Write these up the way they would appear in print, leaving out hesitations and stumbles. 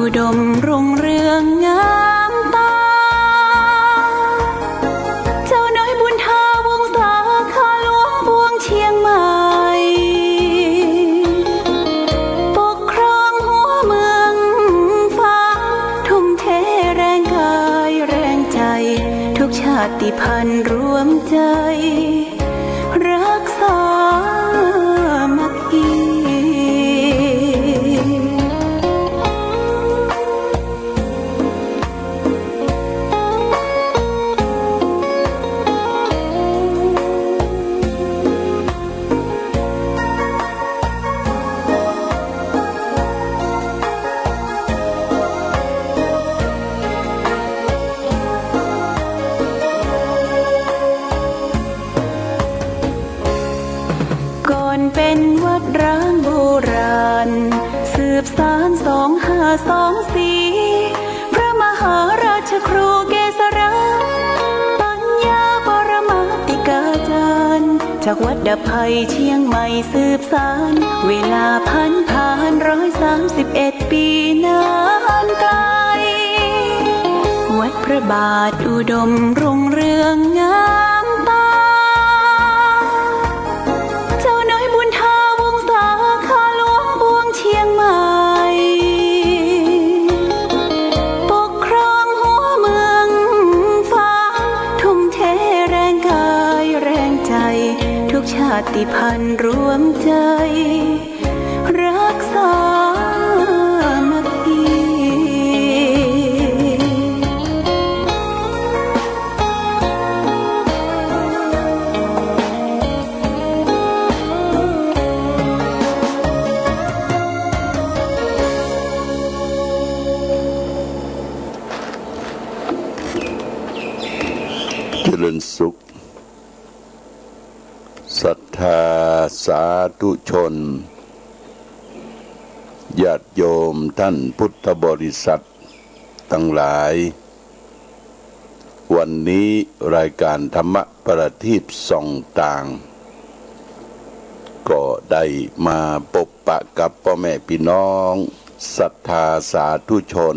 อุดมรุ่งเรืองงามตาเจ้าน้อยบุญทาวงศาข้าหลวงบวงเชียงใหม่ปกครองหัวเมืองฟ้าทุ่มเทแรงกายแรงใจทุกชาติพันธุ์รวมใจรักษามัคคีเป็นวัดร้างโบราณสืบสาน2524พระมหาราชครูเกษราปัญญาปรมาติกาจารย์จากวัดดำไพเชียงใหม่สืบสานเวลาผ่าน131 ปีนานไกลวัดพระบาทอุดมรุ่งเรืองงามตาชาติพันธุ์รวมใจรักษามัคคีเจริญสุขศรัทธาสาธุชนญาติโยมท่านพุทธบริษัททั้งหลายวันนี้รายการธรรมประทีปส่องต่างก็ได้มาพบปะกับพ่อแม่พี่น้องศรัทธาสาธุชน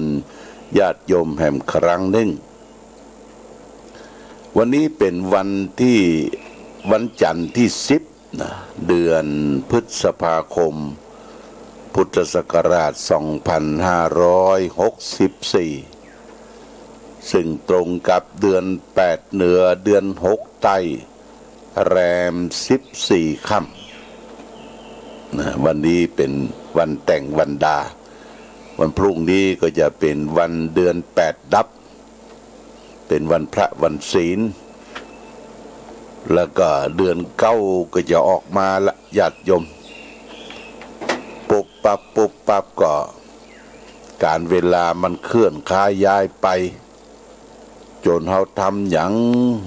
ญาติโยมแห่งครั้งหนึ่งวันนี้เป็นวันจันทร์ที่10เดือนพฤษภาคมพุทธศักราช2564ซึ่งตรงกับเดือน8เหนือเดือน6ใต้แรม14ค่ำวันนี้เป็นวันแต่งวันดาวันพรุ่งนี้ก็จะเป็นวันเดือน8ดับเป็นวันพระวันศีลแล้วก็เดือน9ก็จะออกมาละญาติโยมปุบปับก็การเวลามันเคลื่อนค้ายย้ายไปจนเฮาทำหยัง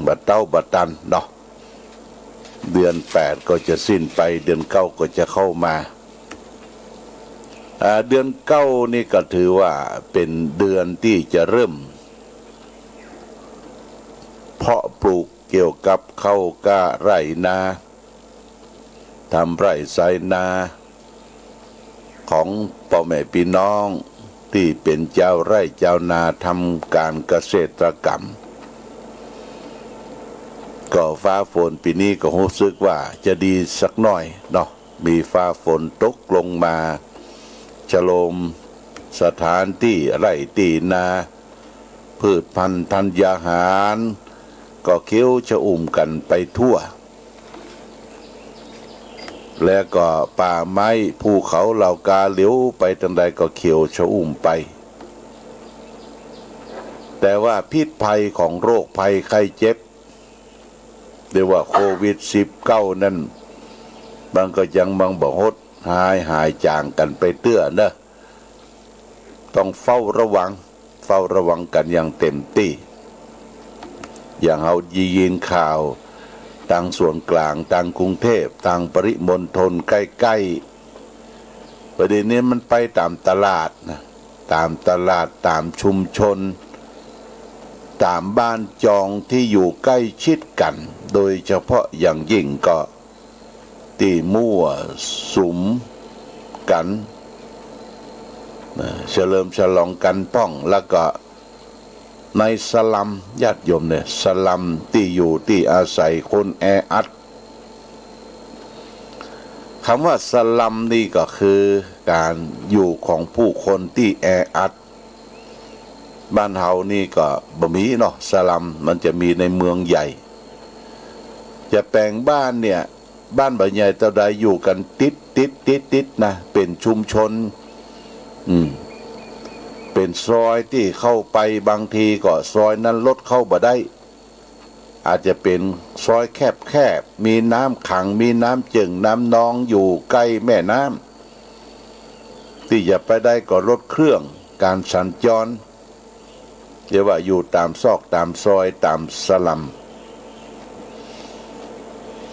บัดเต้าบัดตันเนาะเดือน8ก็จะสิ้นไปเดือน9ก็จะเข้ามาเดือน9นี่ก็ถือว่าเป็นเดือนที่จะเริ่มเพาะปลูกเกี่ยวกับข้าวกล้าไร่นาทำไร่ไซนาของพ่อแม่พี่น้องที่เป็นเจ้าไร่เจ้านาทำการเกษตรกรรมก็ฟ้าฝนปีนี้ก็รู้สึกว่าจะดีสักหน่อยเนาะมีฟ้าฝนตกลงมาฉโลมสถานที่ไร่ที่นาพืชพันธุ์ธัญญาหารก็เขียวชอุ่มกันไปทั่วแล้วก็ป่าไม้ภูเขาเหล่ากาเหลียวไปทางใดก็เขียวชอุ่มไปแต่ว่าพิษภัยของโรคภัยไข้เจ็บเรียกว่าโควิด19นั่นบางก็ยังบางบ่ฮดหายจางกันไปเตื้อนะต้องเฝ้าระวังกันอย่างเต็มที่อย่างเอายินข่าวทางส่วนกลางทางกรุงเทพทางปริมณฑลใกล้ๆประเด็นนี้มันไปตามตลาดนะตามตลาดตามชุมชนตามบ้านจองที่อยู่ใกล้ชิดกันโดยเฉพาะอย่างยิ่งก็ตีมั่วสุมกัน เฉลิมฉลองกันป้องแล้วก็ในสลัมญาติโยมเนี่ยสลัมที่อยู่ที่อาศัยคนแออัดคำว่าสลัมนี่ก็คือการอยู่ของผู้คนที่แออัดบ้านเฮานี่ก็บ่มีเนาะสลัมมันจะมีในเมืองใหญ่จะแปลงบ้านเนี่ยบ้านบ่ใหญ่เท่าใดอยู่กันติดนะเป็นชุมชนเป็นซอยที่เข้าไปบางทีก็ซอยนั้นรถเข้าบ่ได้อาจจะเป็นซอยแคบมีน้ำขังมีน้ำจึงน้ำนองอยู่ใกล้แม่น้ำที่จะไปได้ก็รถเครื่องการสัญจรเรียกว่าอยู่ตามซอกตามซอยตามสลัม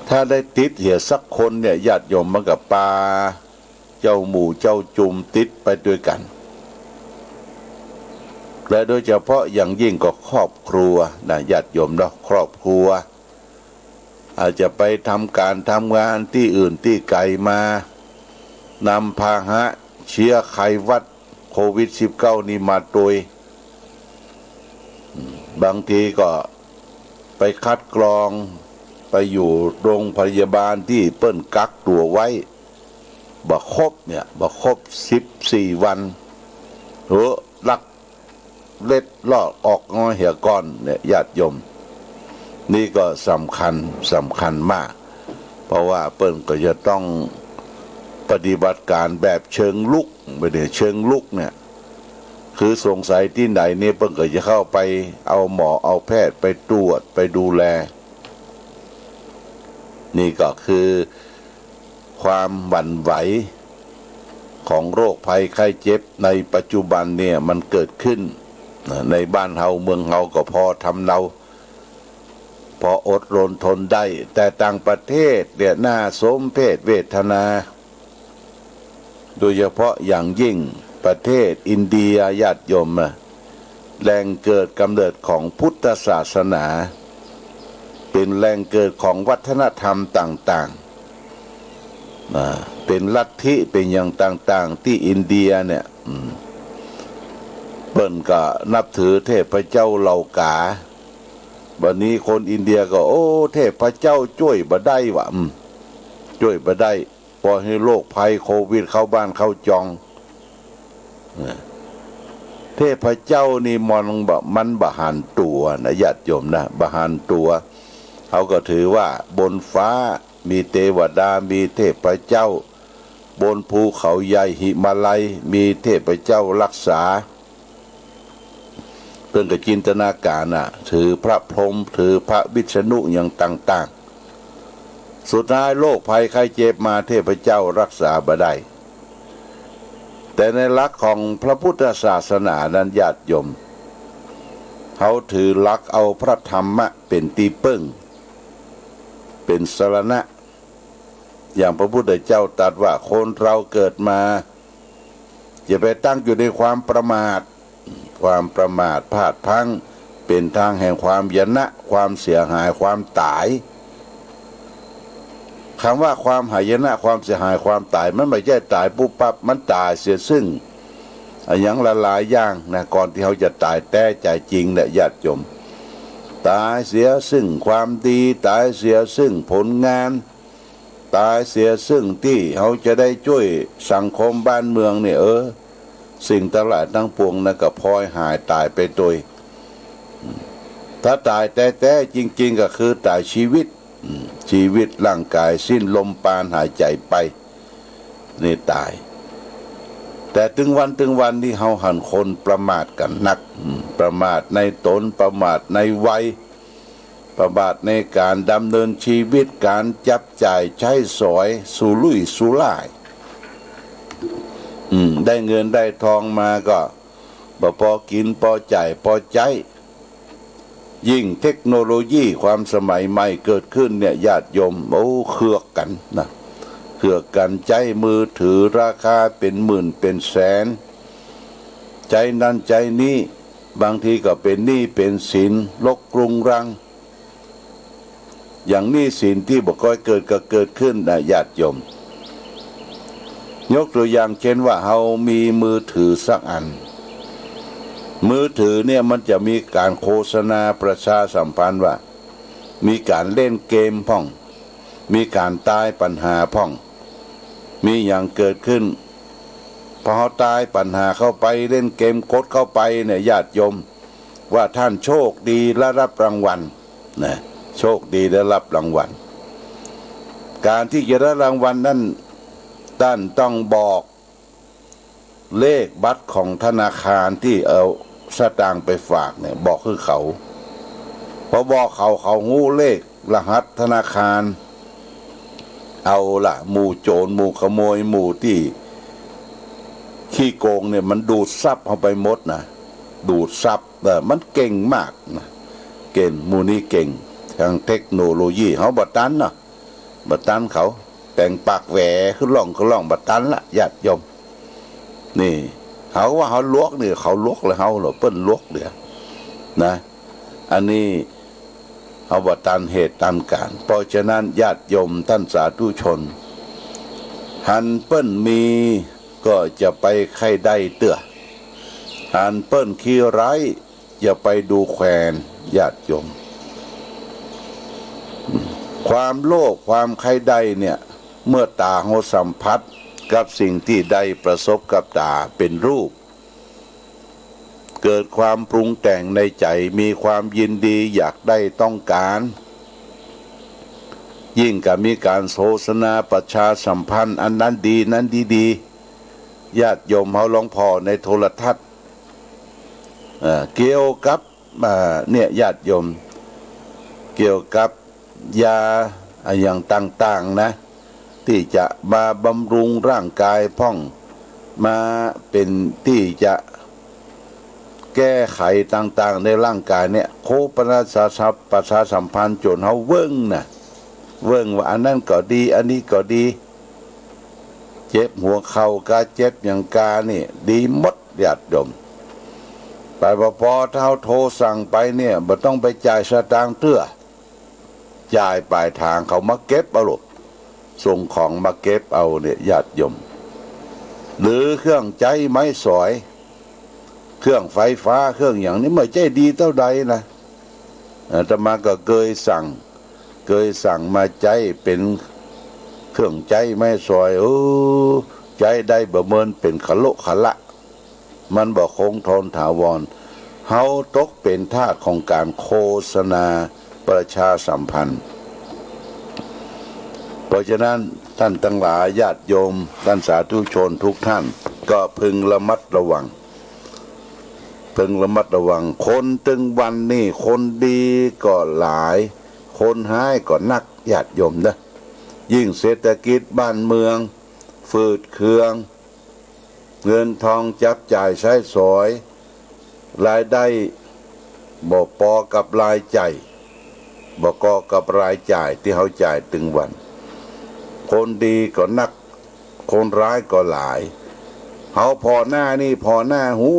ถ้าได้ติดเหี่ยสักคนเนี่ยญาติโยมมันกับปลาเจ้าหมู่เจ้าจุ่มติดไปด้วยกันและโดยเฉพาะอย่างยิ่งก็ครอบครัวนะญาติโยมเนาะครอบครัวอาจจะไปทำการทำงานที่อื่นที่ไกลมานำพาหะเชื้อไขวัดโควิด-19 นี่มาโดยบางทีก็ไปคัดกรองไปอยู่โรงพยาบาลที่เปิ้นกักตัวไว้บ่ครบ14 วันหรือลักเล็ดลอดออกงอเหี่ยก้อนเนี่ยญาติโยมนี่ก็สำคัญมากเพราะว่าเปิ้นก็จะต้องปฏิบัติการแบบเชิงลุกไม่ได้เชิงลุกเนี่ยคือสงสัยที่ไหนเนี่ยเปิ้นก็จะเข้าไปเอาหมอเอาแพทย์ไปตรวจไปดูแลนี่ก็คือความหวั่นไหวของโรคภัยไข้เจ็บในปัจจุบันเนี่ยมันเกิดขึ้นในบ้านเฮาเมืองเฮาก็พอทำเราพออดรนทนได้แต่ต่างประเทศเนี่ยน่าสมเพชเวทนาโดยเฉพาะอย่างยิ่งประเทศอินเดียญาติโยมแหล่งเกิดกำเนิดของพุทธศาสนาเป็นแหล่งเกิดของวัฒนธรรมต่างๆเป็นลัทธิเป็นอย่างต่างๆที่อินเดียเนี่ยเปิ้นก็นับถือเทพเจ้าเหล่ากาวันนี้คนอินเดียก็โอ้เทพเจ้าช่วยบ่ได้วะช่วยบ่ได้พอให้โรคภัยโควิดเข้าบ้านเข้าจองเทพเจ้านี่มันบ่หันตัวนะญาติโยมนะบ่หันตัวเขาก็ถือว่าบนฟ้ามีเทวดามีเทพเจ้าบนภูเขาใหญ่หิมาลัยมีเทพเจ้ารักษาเพิ่นก็จินตนาการถือพระพรหมถือพระวิษณุอย่างต่างๆสุดท้ายโรคภัยไข้เจ็บมาเทพเจ้ารักษาบ่ได้แต่ในหลักของพระพุทธศาสนานั้นญาติโยมเขาถือหลักเอาพระธรรมะเป็นที่พึ่งเป็นสรณะอย่างพระพุทธเจ้าตรัสว่าคนเราเกิดมาอย่าไปตั้งอยู่ในความประมาทพลาดพลั้งเป็นทางแห่งความยนะความเสียหายความตายคำว่าความหายนะความเสียหายความตายมันไม่ใช่ตายปุ๊บปั๊บมันตายเสียซึ่งอย่างละหลายอย่างนะก่อนที่เขาจะตายแต่ใจจริงเนี่ยญาติโยมตายเสียซึ่งความดีตายเสียซึ่งผลงานตายเสียซึ่งที่เขาจะได้ช่วยสังคมบ้านเมืองเนี่ยสิ่งทั้งหลายทั้งปวงนั่นก็พลอยหายตายไปโดยถ้าตายแต่จริงๆก็คือตายชีวิตร่างกายสิ้นลมปราณหายใจไปนี่ตายแต่ถึงวันที่เฮาหันคนประมาทกันนักประมาทในตนประมาทในวัยประมาทในการดำเนินชีวิตการจับจ่ายใช้สอยสุรุ่ยสุร่ายได้เงินได้ทองมาก็บ่พอกินพอจ่ายพอใจยิ่งเทคโนโลยีความสมัยใหม่เกิดขึ้นเนี่ยญาติโยมเคือกกันนะเคือกกันใจมือถือราคาเป็นหมื่นเป็นแสนใจนั้นใจนี้บางทีก็เป็นหนี้เป็นสินลกรุงรังอย่างหนี้สินที่บ่ค่อยเกิดก็เกิดขึ้นนะญาติโยม ยกตัวอย่างเช่นว่าเรามีมือถือสักอันมือถือเนี่ยมันจะมีการโฆษณาประชาสัมพันธ์ว่ามีการเล่นเกมพ่องมีการตายปัญหาพ่องมีอย่างเกิดขึ้นพอตายปัญหาเข้าไปเล่นเกมกดเข้าไปเนี่ยญาติโยมว่าท่านโชคดีและรับรางวัลนะโชคดีและรับรางวัลการที่จะได้รางวัลนั้นท่านต้องบอกเลขบัตรของธนาคารที่เอาสตางค์ไปฝากเนี่ยบอกคือเขาพอบอกเขาหูเลขรหัสธนาคารเอาละหมู่โจรหมู่ขโมยหมู่ที่ขี้โกงเนี่ยมันดูดทรัพย์เข้าไปหมดนะดูดทรัพย์มันเก่งมากนะเก่งหมู่นี้เก่งทางเทคโนโลยีเขาบัดตันเนาะบัดตันเขาแต่งปากแหวขึ้นล่องบัดตันละญาติโยมนี่เขาว่าเขาลวกเนี่ยเขาลวกเลยเขาเหรอเปิ้นลวกเดี๋ยวนะอันนี้เอาบัดตันเหตุตันการเพราะฉะนั้นญาติโยมท่านสาธุชนหันเปิ้นมีก็จะไปใครได้เตื้อหันเปิ้นขี้ไร้อย่าไปดูแคลนญาติโยมความโลภความใครได้เนี่ยเมื่อตาเขาสัมผัสกับสิ่งที่ได้ประสบกับตาเป็นรูปเกิดความปรุงแต่งในใจมีความยินดีอยากได้ต้องการยิ่งกับมีการโฆษณาประชาสัมพันธ์อันนั้นดีนั้นดีญาติโยมเขาลองพอในโทรทัศน์เกี่ยวกับเนี่ยญาติโยมเกี่ยวกับยาอย่างต่างๆนะที่จะมาบำรุงร่างกายพ่องมาเป็นที่จะแก้ไขต่างๆในร่างกายเนี่ยโคประชาสัมพันธ์จนเขาเวิ้งนะเวิ้งว่าอันนั้นก็ดีอันนี้ก็ดีเจ็บหัวเข่ากาเจ็บอย่างกานี่ดีหมดญาติโยมไปพอเท่าโทรสั่งไปเนี่ยบ่ต้องไปจ่ายสตางค์เตื้อจ่ายปลายทางเขามาเก็บเอาลูกส่งของมาเก็บเอาเนี่ยญาติโยมหรือเครื่องใจไม้สอยเครื่องไฟฟ้าเครื่องอย่างนี้ไม่ใช่ดีเท่าใดนะอาตมาก็เคยสั่งมาใจเป็นเครื่องใจไม้สอยใจได้บ่เมินเป็นขลุขละมันบ่คงทนถาวรเฮาตกเป็นทาสของการโฆษณาประชาสัมพันธ์เพราะฉะนั้นท่านทั้งหลายญาติโยมท่านสาธุชนทุกท่านก็พึงระมัดระวังคนตึงวันนี่คนดีก็หลายคนหายก็นักญาติโยมนะยิ่งเศรษฐกิจบ้านเมืองฝืดเคืองเงินทองจับจ่ายใช้สอยรายได้บ่พอกับรายจ่ายบ่พอกับรายจ่ายที่เขาจ่ายตึงวันคนดีก็นักคนร้ายก็หลายเขาพอหน้านี่พอหน้าหู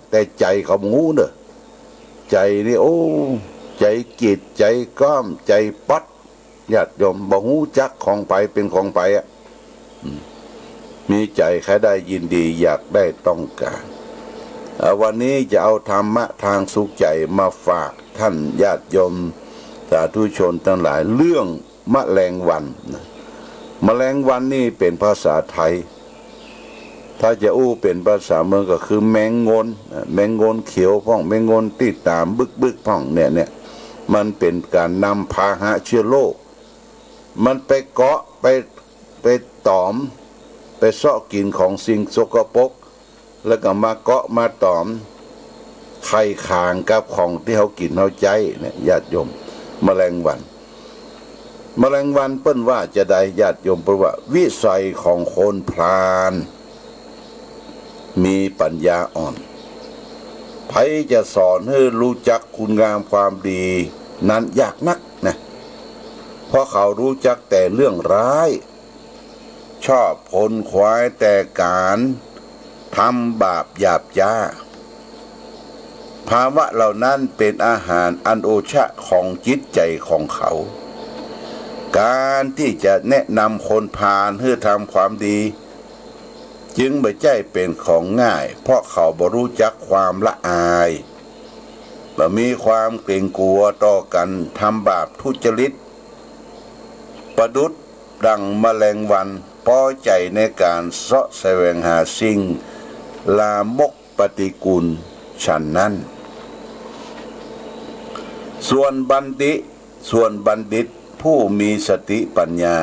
แต่ใจเขาหูเด้อใจนี่ใจจิตใจก้อมใจปัดญาติโยมบ่หูจักของไปเป็นของไปมีใจแค่ได้ยินดีอยากได้ต้องการวันนี้จะเอาธรรมะทางสุขใจมาฝากท่านญาติโยมสาธุชนทั้งหลายเรื่องแมลงวันแมลงวันนี่เป็นภาษาไทยถ้าจะเป็นภาษาเมืองก็คือแมงงนเขียวพ่องแมงงนติดตามบึกพ่องเนี่ยมันเป็นการนำพาหะเชื้อโรคมันไปเกาะไปตอมไปเสาะกินของสิ่งสกปรกแล้วก็มาเกาะมาตอมไข่คางกับของที่เขากินเขาใจเนี่ยญาติโยมแมลงวันเปิ้นว่าจะได้ญาติโยมเพราะว่าวิสัยของคนพราหมณ์มีปัญญาอ่อนไผจะสอนให้รู้จักคุณงามความดีนั้นยากนักนะเพราะเขารู้จักแต่เรื่องร้ายชอบผลควายแต่การทำบาปหยาบจ้าภาวะเหล่านั้นเป็นอาหารอันโอชะของจิตใจของเขาการที่จะแนะนำคนพาลให้ทำความดี จึงไม่ใช่เป็นของง่ายเพราะเขาบ่รู้จักความละอายบ่มีความเกรงกลัวต่อกันทำบาปทุจริตประดุจดังแมลงวันพอใจในการเสาะแสวงหาสิ่งลามกปฏิกูลฉันนั้นส่วนบัณฑิตผู้มีสติปัญญา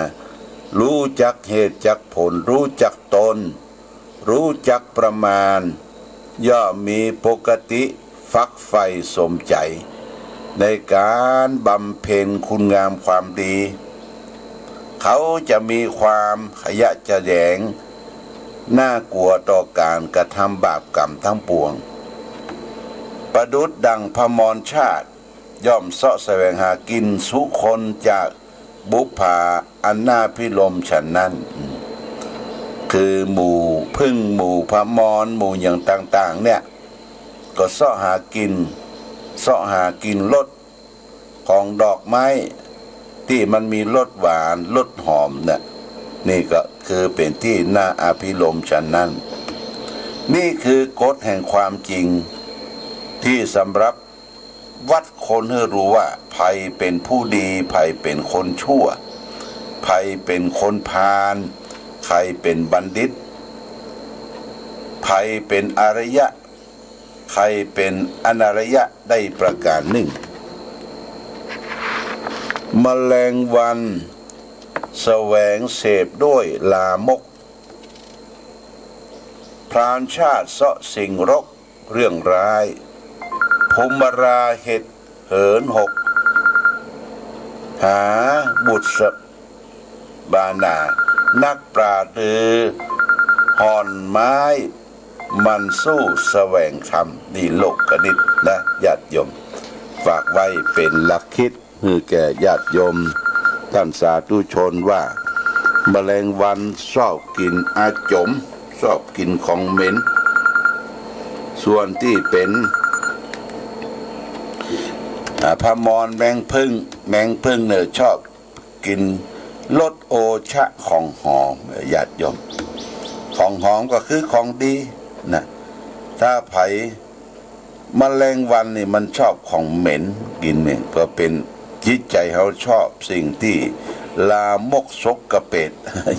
รู้จักเหตุจักผลรู้จักตนรู้จักประมาณย่อมมีปกติฟักใฝ่สมใจในการบำเพ็ญคุณงามความดีเขาจะมีความขยะแขยงน่ากลัวต่อการกระทำบาปกรรมทั้งปวงประดุจดังพมรชาติย่อมเสาะแสวงหากินสุคนจากบุพภาอันน่าพิรมฉันนั้นคือหมู่พึ่งหมู่พมรหมู่อย่างต่างๆเนี่ยก็เสาะหากินรสของดอกไม้ที่มันมีรสหวานรสหอมเนี่ยนี่ก็คือเป็นที่น่าอภิรมย์ฉันนั้นนี่คือกฎแห่งความจริงที่สำหรับวัดคนให้รู้ว่าใครเป็นผู้ดีใครเป็นคนชั่วใครเป็นคนพาลใครเป็นบัณฑิตใครเป็นอริยะใครเป็นอนาริยะได้ประการหนึ่งแมลงวันแสวงเสพด้วยลามกพรานชาติเสาะสิ่งรกเรื่องร้ายภูมิราเห็ดเหินหกหาบุตรบานานักปราดหรือห่อนไม้มันสู้แสวงธรรมนี่โลกกนิษฐ์นะญาติโยมฝากไว้เป็นหลักคิดให้แก่ญาติโยมท่านสาธุชนว่าแมลงวันชอบกินอาจมชอบกินของเหม็นส่วนที่เป็นพมรแมงพึ่งเนี่ยชอบกินรสโอชะของหอมญาติโยมของหอมก็คือของดีนะถ้าไผแมลงวันนี่มันชอบของเหม็นกินเนี่ยก็เป็นจิตใจเขาชอบสิ่งที่ลามกชกกระเป็ด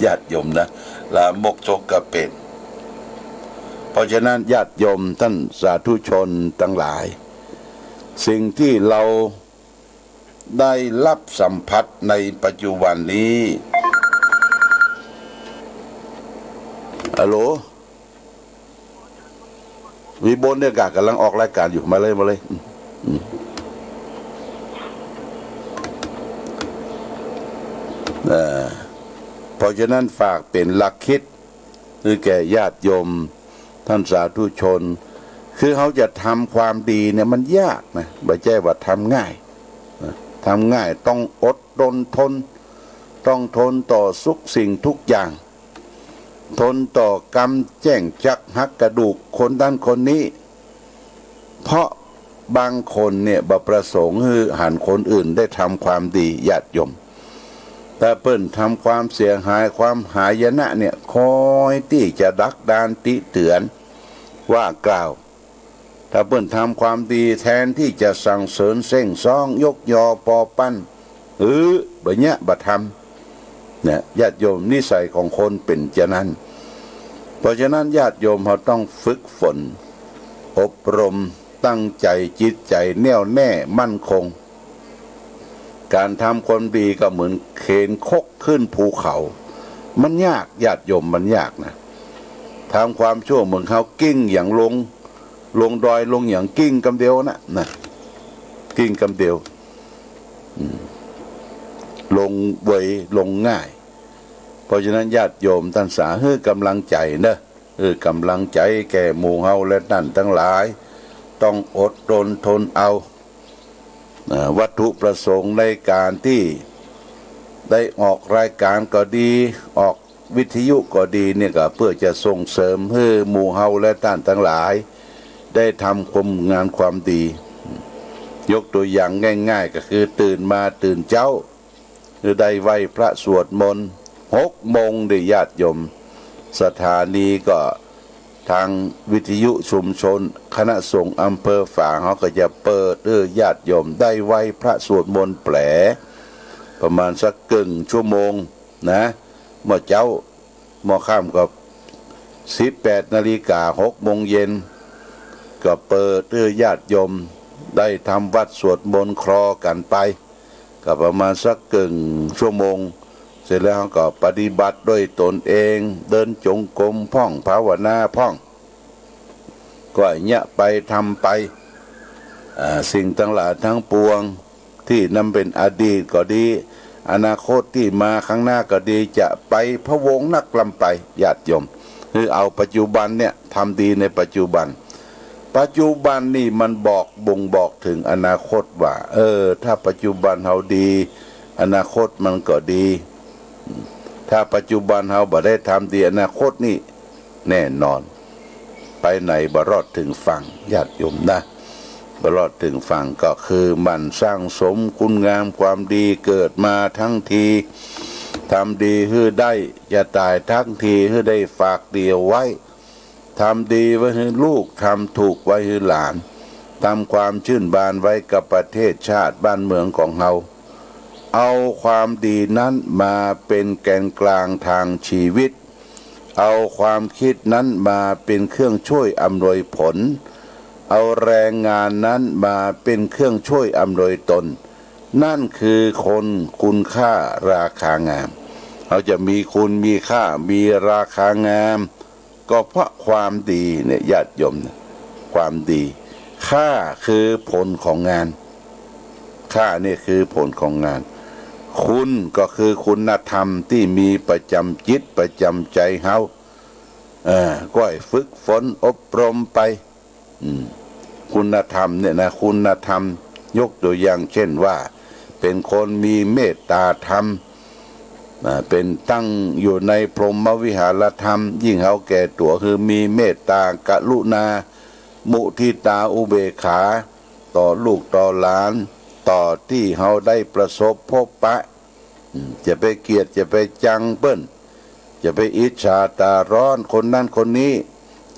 ญาติโยมนะลามกชกกระเป็ดเพราะฉะนั้นญาติโยมท่านสาธุชนทั้งหลายสิ่งที่เราได้รับสัมผัสในปัจจุบันนี้ฮัลโหลวิบลเนี่ยกำลังออกรายการอยู่มาเลยเพราะฉะนั้นฝากเป็นหลักคิดคือแก่ญาติโยมท่านสาธุชนคือเขาจะทำความดีเนี่ยมันยากนะไม่ใช่ว่าทำง่ายต้องอดทนต้องทนต่อทุกสิ่งทุกอย่างทนต่อกรรมแจ้งจักหักกระดูกคนด้านคนนี้เพราะบางคนเนี่ยบ่ประสงค์ให้หันคนอื่นได้ทำความดีญาติโยมแต่เปิ้นทำความเสียหายความหายนะเนี่ยคอยที่จะดักดานติเตือนว่ากล่าวถ้าเปิ้นทำความดีแทนที่จะสั่งเสริญเส้งซ่องยกยอปอปั้นแบบเนี้ยบ่ทำเนี่ยญาติโยมนิสัยของคนเป็นจะนั้นเพราะฉะนั้นญาติโยมเขาต้องฝึกฝนอบรมตั้งใจจิตใจแน่วแน่มั่นคงการทำคนดีก็เหมือนเข็นคกขึ้นภูเขามันยากญาติโยมมันยากนะทำความชั่วเหมือนเขากิ้งอย่างลงดอยลงอย่างกิ้งกำเดียวนะกิ้งกำเดียวลงเวยลงง่ายเพราะฉะนั้นญาติโยมท่านสาธุกำลังใจนะกำลังใจแก่หมู่เฮาและท่านทั้งหลายต้องอดทนเอาวัตถุประสงค์ในการที่ได้ออกรายการก็ดีออกวิทยุก็ดีเนี่ยก็เพื่อจะส่งเสริมให้หมู่เฮาและท่านทั้งหลายได้ทำความงานความดียกตัวอย่างง่ายๆก็คือตื่นเช้าคือได้ไหว้พระสวดมนต์6 โมงได้ญาติโยม สถานีก็ทางวิทยุชุมชนคณะสงฆ์อำเภอฝางเขาก็จะเปิดญาติโยมได้ไหว้พระสวดมนต์แปลประมาณสักกึ่งชั่วโมงนะเมื่อเจ้าเมื่อค่ำกับ18 นาฬิกา 6 โมงเย็นก็เปิดญาติโยมได้ทำวัดสวดมนต์คลอกันไปก็ประมาณสักกึ่งชั่วโมงเสร็จแล้วก็ปฏิบัติด้วยตนเองเดินจงกรมพ่องภาวนาพ่องก็เนี่ยไปทำไปสิ่งทั้งหลายทั้งปวงที่นำเป็นอดีตก็ดีอนาคตที่มาข้างหน้าก็ดีจะไปพะวงนักลำไปญาติโยมคือเอาปัจจุบันเนี่ยทำดีในปัจจุบันนี่มันบ่งบอกถึงอนาคตว่าถ้าปัจจุบันเราดีอนาคตมันก็ดีถ้าปัจจุบันเราบ่ได้ทำดีอนาคตนี่แน่นอนไปไหนบ่รอดถึงฝั่งญาติโยมนะบ่รอดถึงฝั่งก็คือมันสร้างสมคุณงามความดีเกิดมาทั้งทีทำดีให้ได้อย่าตายทั้งทีให้ได้ฝากเดียวไว้ทำดีไว้ให้ลูกทำถูกไว้ให้หลานทำความชื่นบานไว้กับประเทศชาติบ้านเมืองของเราเอาความดีนั้นมาเป็นแกนกลางทางชีวิตเอาความคิดนั้นมาเป็นเครื่องช่วยอำนวยผลเอาแรงงานนั้นมาเป็นเครื่องช่วยอำนวยตนนั่นคือคนคุณค่าราคางามเราจะมีคุณมีค่ามีราคางามก็เพราะความดีเนี่ยญาติโยมความดีค่าคือผลของงานค่านี่คือผลของงานคุณก็คือคุณธรรมที่มีประจำจิตประจำใจเฮาก็ให้ฝึกฝนอบรมไปคุณธรรมเนี่ยนะคุณธรรมยกตัวอย่างเช่นว่าเป็นคนมีเมตตาธรรมเป็นตั้งอยู่ในพรหมวิหารธรรมยิ่งเฮาแก่ตัวคือมีเมตตากรุณามุทิตาอุเบกขาต่อลูกต่อหลานต่อที่เฮาได้ประสบพบปะจะไปเกลียดจะไปจังเปิ้นจะไปอิจฉาตาร้อนคนนั้นคนนี้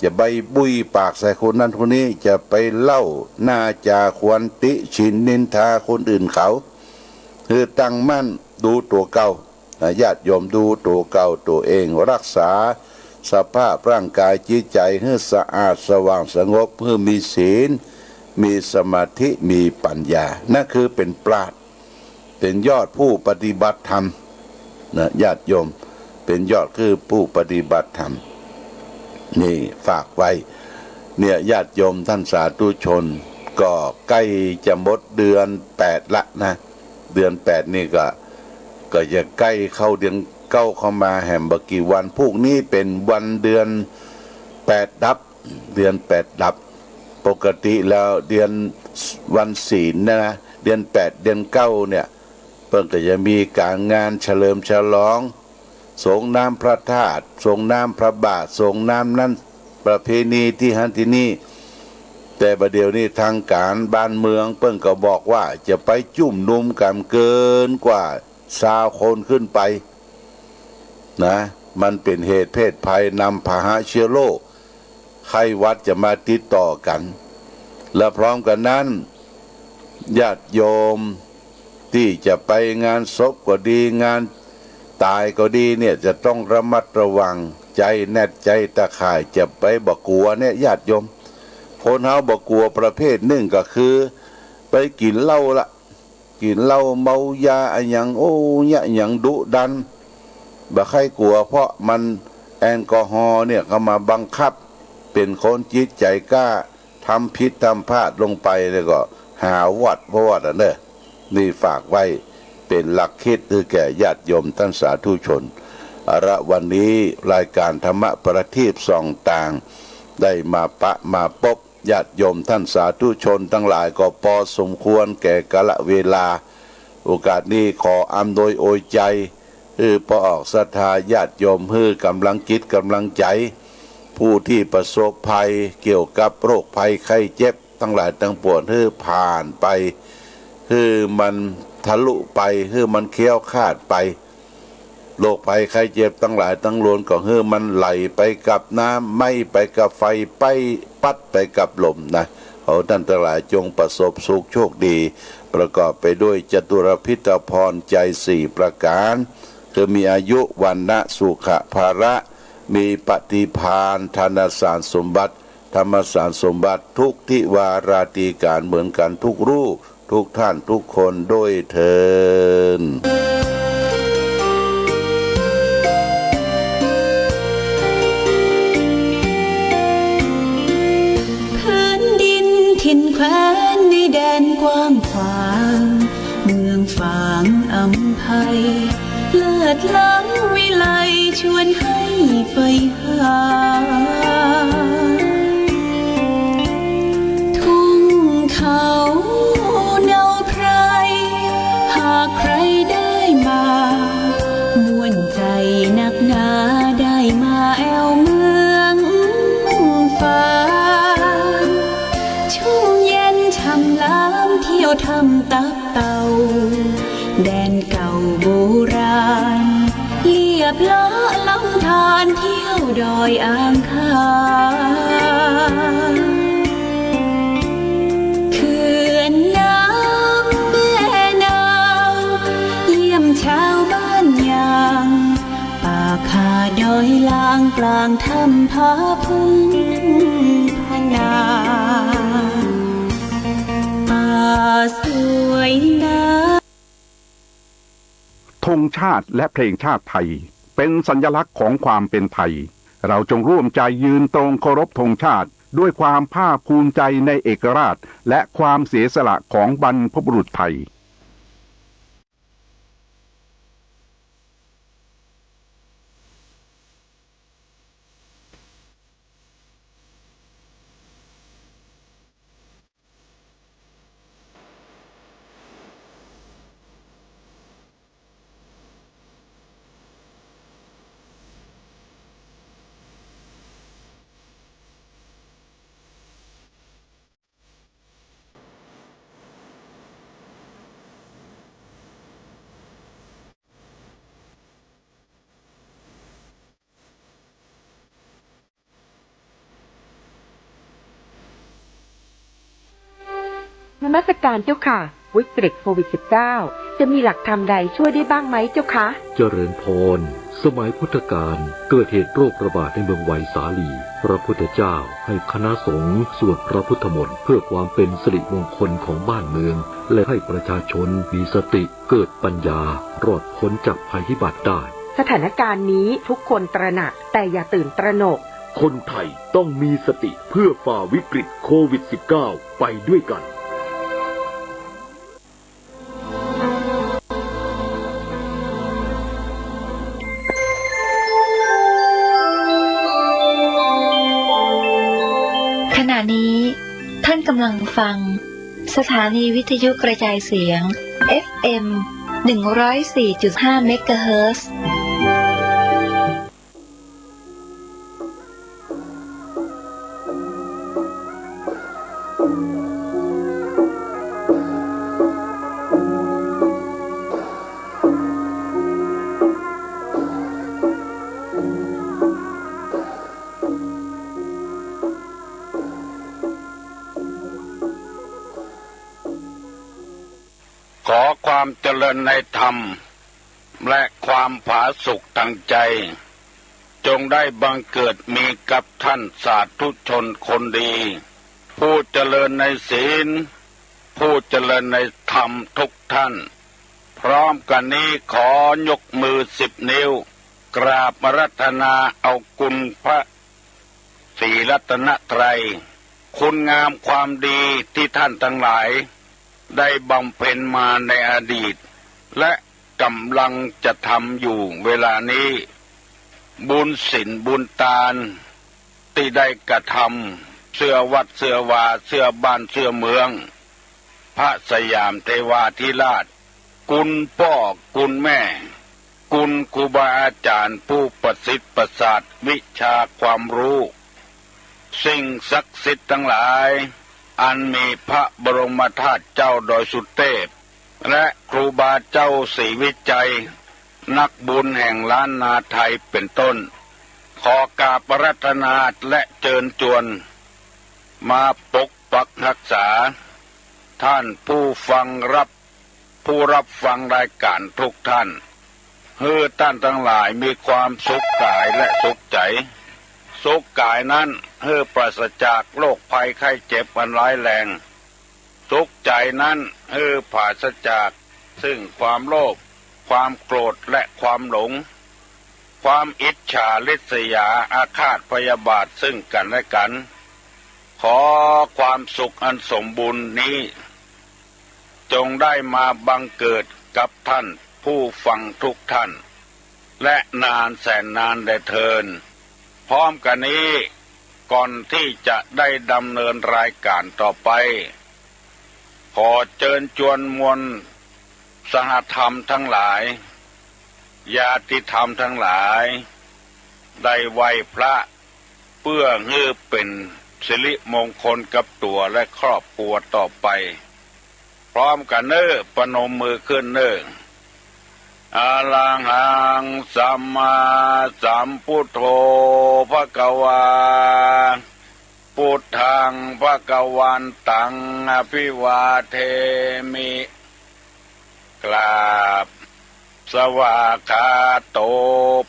จะไปบุยปากใส่คนนั้นคนนี้จะไปเล่าหน้าจาควรติฉินนินทาคนอื่นเขาคือตั้งมั่นดูตัวเก่าญาติโยมดูตัวเก่าตัวเองรักษาสภาพร่างกายจิตใจให้สะอาดสว่างสงบเพื่อมีศีลมีสมาธิมีปัญญานั่นคือเป็นปราชญ์เป็นยอดผู้ปฏิบัติธรรมนะญาติโยมเป็นยอดคือผู้ปฏิบัติธรรมนี่ฝากไว้เนี่ยญาติโยมท่านสาธุชนก็ใกล้จะหมดเดือน8ละนะเดือน8นี่ก็จะใกล้เข้าเดือน9เข้ามาแห่มบกี่วันพวกนี้เป็นวันเดือน8ดับเดือน8ดับปกติแล้วเดือนวันศีลนะเดือน8เดือน9เนี่ยเพิ่นก็จะมีการงานเฉลิมฉลองสงน้ำพระธาตุสงน้ำพระบาทสงน้ำนั้นประเพณีที่หันที่นี่แต่ประเดี๋ยวนี้ทางการบ้านเมืองเพิ่นก็บอกว่าจะไปจุ่มนุมกันเกินกว่า20 คนขึ้นไปนะมันเป็นเหตุเพศภัยนำพาหะเชื้อโรคไข้หวัดจะมาติดต่อกันและพร้อมกันนั้นญาติโยมที่จะไปงานศพก็ดีงานตายก็ดีเนี่ยจะต้องระมัดระวังใจแน่ใจตะข่ายจะไปบ่กลัวเนี่ยญาติโยมคนเฮาบ่กลัวประเภทหนึ่งก็คือไปกินเหล้าละกินเหล้าเมายาอะหยังโอ้ยะหยังดุดันบ่ใครกลัวเพราะมันแอลกอฮอล์เนี่ยเขามาบังคับเป็นคนจิตใจกล้าทำผิดทำพลาดลงไปแล้วก็หาวัดเพราะว่าเด้อนี่ฝากไว้เป็นหลักคิดคือแก่ญาติโยมท่านสาธุชนวันนี้รายการธรรมะประทีปส่องต่างได้มาปะมาพบญาติโยมท่านสาธุชนทั้งหลายก็พอสมควรแก่กาลเวลาโอกาสนี้ขออำนวยอวยใจพอออกศรัทธาญาติโยมกำลังจิตกำลังใจผู้ที่ประสบภัยเกี่ยวกับโรคภัยไข้เจ็บทั้งหลายทั้งปวงผ่านไปมันทะลุไปมันเคี้ยวขาดไป โรคภัยไข้เจ็บทั้งหลายทั้งมวลก็ให้มันไหลไปกับน้ำไม่ไปกับไฟไปปัดไปกับลมนะขอท่านทั้งหลายจงประสบสุขโชคดีประกอบไปด้วยจตุรพิธพรใจ4ประการคือมีอายุวันนะสุขภาระมีปฏิภาณธนสารสมบัติธรรมสารสมบัติทุกทิวาราตีการเหมือนกันทุกรูปทุกท่านทุกคนด้วยเถิดพื้นดินถิ่นแคว้นในแดนกว้างขวางเมืองฝางอำไพเลิศล้ำวิไลชวนให้ไฟหาทุ่งเขาเนาไพรหากใครได้มาม่วนใจนักหนาได้มาแอวเมืองฟ้าชุ่มเย็นช่ำล้ำเที่ยวทำตับเต่าแดนเก่าโบราณเรียบล้อลำธารเที่ยวดอยอ่างขางเขื่อนน้ำแม่นางเยี่ยมชาวบ้านยางป่าคาดอยลางกลางถ้ำผาพึ่งพนาป่าสวยงามธงชาติและเพลงชาติไทยเป็นสัญลักษณ์ของความเป็นไทยเราจงร่วมใจยืนตรงเคารพธงชาติด้วยความภาคภูมิใจในเอกราชและความเสียสละของบรรพบุรุษไทยนมัสการเจ้าค่ะวิกฤตโควิด -19 จะมีหลักธรรมใดช่วยได้บ้างไหมเจ้าคะเจริญพรสมัยพุทธกาลเกิดเหตุโรคระบาดในเมืองไวสาลีพระพุทธเจ้าให้คณะสงฆ์สวดพระพุทธมนต์เพื่อความเป็นสิริมงคลของบ้านเมืองและให้ประชาชนมีสติเกิดปัญญารอดพ้นจากภัยพิบัติได้สถานการณ์นี้ทุกคนตระหนักแต่อย่าตื่นตระหนกคนไทยต้องมีสติเพื่อฝ่าวิกฤตโควิด -19 ไปด้วยกันขณะนี้ท่านกำลังฟังสถานีวิทยุกระจายเสียง FM 104.5 เมกะเฮิรตซ์ ขอความเจริญในธรรมและความผาสุกทางใจจงได้บังเกิดมีกับท่านสาธุชนคนดีผู้เจริญในศีลผู้เจริญในธรรมทุกท่านพร้อมกันนี้ขอยกมือ10 นิ้วกราบอาราธนาเอาคุณพระศรีรัตนตรัยคุณงามความดีที่ท่านทั้งหลายได้บำเพ็ญมาในอดีตและกำลังจะทำอยู่เวลานี้บุญศีลบุญทานที่ได้กระทำเสื้อวัดเสื้อวาเสื้อบ้านเสื้อเมืองพระสยามเทวาธิราชคุณพ่อคุณแม่คุณครูบาอาจารย์ผู้ประสิทธิ์ประสาทวิชาความรู้สิ่งศักดิ์สิทธิ์ทั้งหลายอันมีพระบรมธาตุเจ้าดอยสุเทพและครูบาเจ้าศรีวิจัย นักบุญแห่งล้านนาไทยเป็นต้นขอกราบอาราธนาและเชิญชวนมาปกปักรักษาท่านผู้รับฟังรายการทุกท่านให้ท่านทั้งหลายมีความสุขกายและสุขใจสุขกายนั้นให้ปราศจากโรคภัยไข้เจ็บอันร้ายแรงสุขใจนั้นให้ปราศจากซึ่งความโลภความโกรธและความหลงความอิจฉาริษยาอาฆาตพยาบาทซึ่งกันและกันขอความสุขอันสมบูรณ์นี้จงได้มาบังเกิดกับท่านผู้ฟังทุกท่านและนานแสนนานได้เทินพร้อมกันนี้ก่อนที่จะได้ดำเนินรายการต่อไปขอเชิญชวนมวลสหธรรมทั้งหลายญาติธรรมทั้งหลายได้ไหว้พระเพื่อให้เป็นสิริมงคลกับตัวและครอบครัวต่อไปพร้อมกันปนมมือขึ้นอะระหังสัมมาสัมพุทโธภควาพุทธังภควันตังอภิวาเทมิกราบสวากขาโต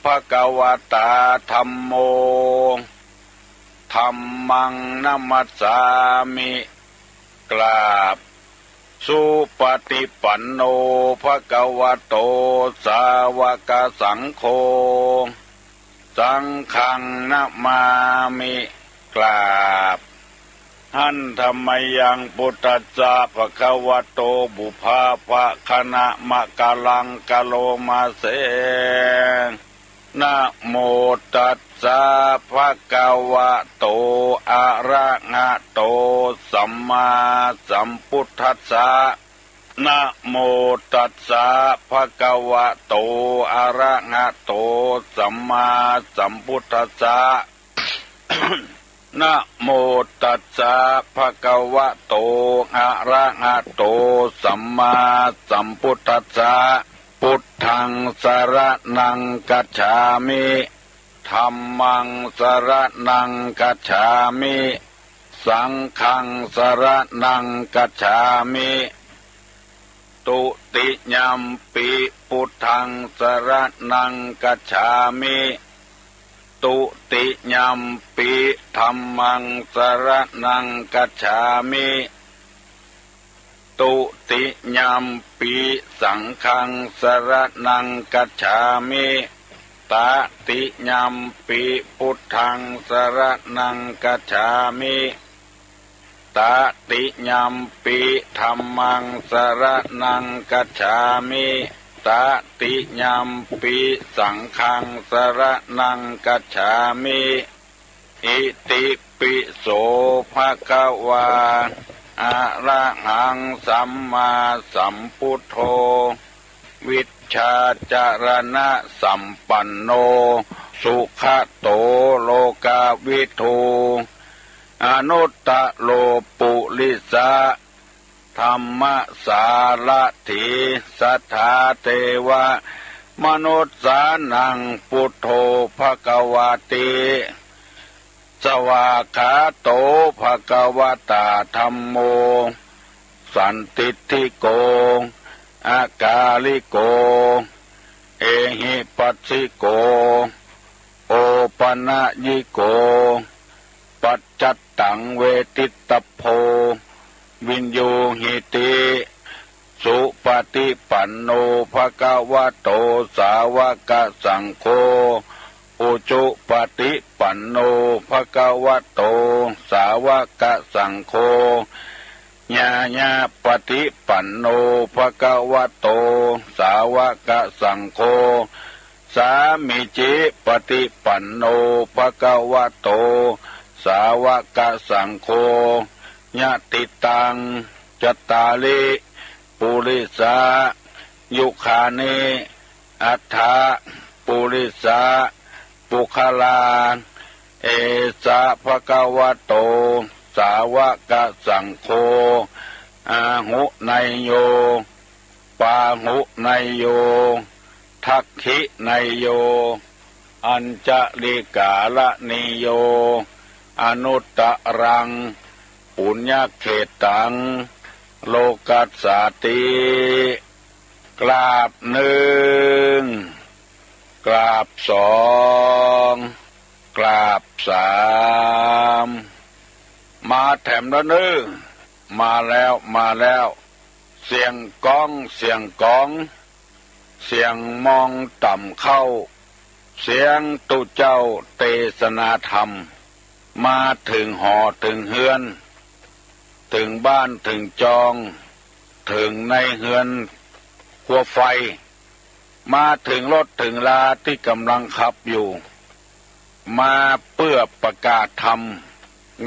ภควตาธัมโมธัมมังนัมมัสสามิกราบสุปฏิปันโนภควโตสาวกสังโฆสังฆังนะมามิกราบหันธรรมยังพุทธัสสะภควโตบุพาภคณะมะกะลังกะโลมาเสนะโมตัสสะภะคะวะโตอะระหะโตสัมมาสัมพุทธัสสะนะโมตัสสะภะคะวะโตอะระหะโตสัมมาสัมพุทธัสสะ นะโมตัสสะภะคะวะโตอะระหะโตสัมมาสัมพุทธัสสะพุทธังสรณังกัจฉามิธัมมังสรณังกัจฉามิสังฆังสรณังกัจฉามิตุติยัมปิพุทธังสรณังกัจฉามิตุติยัมปิธัมมังสรณังกัจฉามิตุติยัมปิสังฆังสรณังกัจฉามิตติยัมปิพุทธังสรณังกัจฉามิตติยัมปิธัมมังสรณังกัจฉามิตติยัมปิสังฆังสรณังกัจฉามิอิติปิโสภควาอะระหังสัมมาสัมพุทโธวิชชาจารณะสัมปันโนสุขโตโลกาวิทูอนุตตโลปุลิสะธัมมสารถิสัทธาเทวะมนุษย์สานังพุทโธภควาติสวากขาโตภควตาธัมโมสันติทิโกอากาลิโกเอหิปัสสิโกโอปนะยิโกปัจจัตตังเวทิตโพวินโยหิติสุปฏิปันโนภควโตสาวกสังโฆอุจุปฏิปันโนภควโตสาวกสังโฆญาญาปฏิปันโนภควโตสาวกสังโฆสามิจิปฏิปันโนภควโตสาวกสังโฆญาติตังจัตตาลิปุริสายุคานิอัฏฐาปุริสาปุคลาเอสะภควโตสาวกสังโฆอาหุไนโยปาหุไนโย ทักขิไนโยอัญจลิกาละนิโยอนุตตรังปุญญเขตังโลกัสสาติกราบหนึ่งกราบสองกราบสามมาแถมแล้วนึมาแล้วเสียงก้องเสียงมองต่ำเข้าเสียงตุเจ้าเทศนาธรรมมาถึงหอถึงเฮือนถึงบ้านถึงจองถึงในเฮือนครัวไฟมาถึงรถถึงลาที่กำลังขับอยู่มาเพื่อประกาศธรรม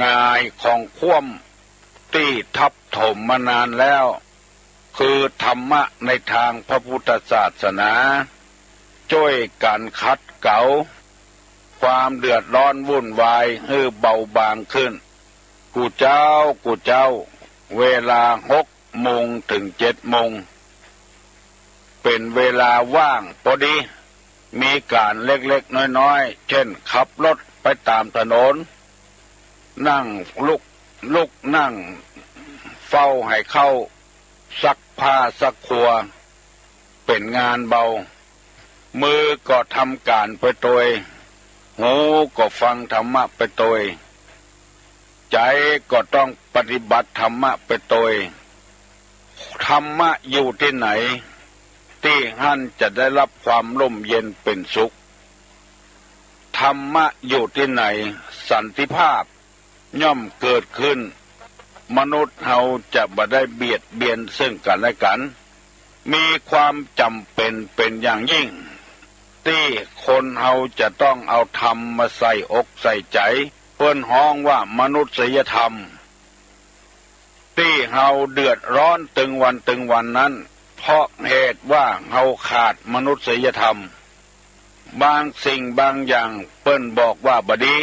งายของคว่ำที่ทับถมมานานแล้วคือธรรมะในทางพระพุทธศาสนาช่วยกันขัดเกลาความเดือดร้อนวุ่นวายให้เบาบางขึ้นกูเจ้าเวลา6 โมงถึง 7 โมงเป็นเวลาว่างพอดีมีการเล็กๆน้อยๆเช่นขับรถไปตามถนนนั่งลุกนั่งเฝ้าให้เข้าซักผ้าซักครัวเป็นงานเบามือก็ทำการไปโดยหูก็ฟังธรรมะไปโดยใจก็ต้องปฏิบัติธรรมะไปโดยธรรมะอยู่ที่ไหนที่ท่านจะได้รับความร่มเย็นเป็นสุขธรรมะอยู่ที่ไหนสันติภาพย่อมเกิดขึ้นมนุษย์เราจะบ่ได้เบียดเบียนซึ่งกันและกันมีความจำเป็นอย่างยิ่งที่คนเราจะต้องเอาธรรมมาใส่อกใส่ใจเพิ่นฮ้องว่ามนุษยธรรมที่เราเดือดร้อนตึงวันนั้นเพราะเหตุว่าเราขาดมนุษยธรรมบางสิ่งบางอย่างเพิ่นบอกว่าบดี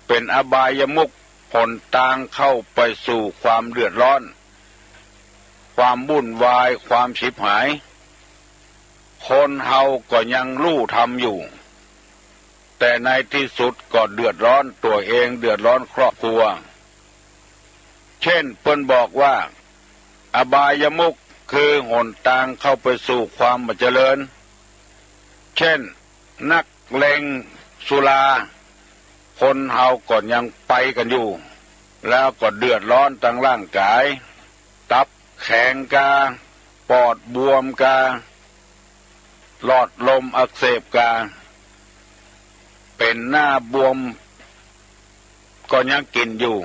เป็นอบายมุขผลทางเข้าไปสู่ความเดือดร้อนความวุ่นวายความฉิบหายคนเฮาก็ยังรู้ทำอยู่แต่ในที่สุดก็เดือดร้อนตัวเองเดือดร้อนครอบครัวเช่นเพิ่นบอกว่าอบายมุขคือหนทางเข้าไปสู่ความเจริญเช่นนักเลงสุราคนเฮาก็ยังไปกันอยู่แล้วก็เดือดร้อนทางร่างกายตับแข็งกาปอดบวมกาหลอดลมอักเสบกาเป็นหน้าบวมก็ยังกินอยู่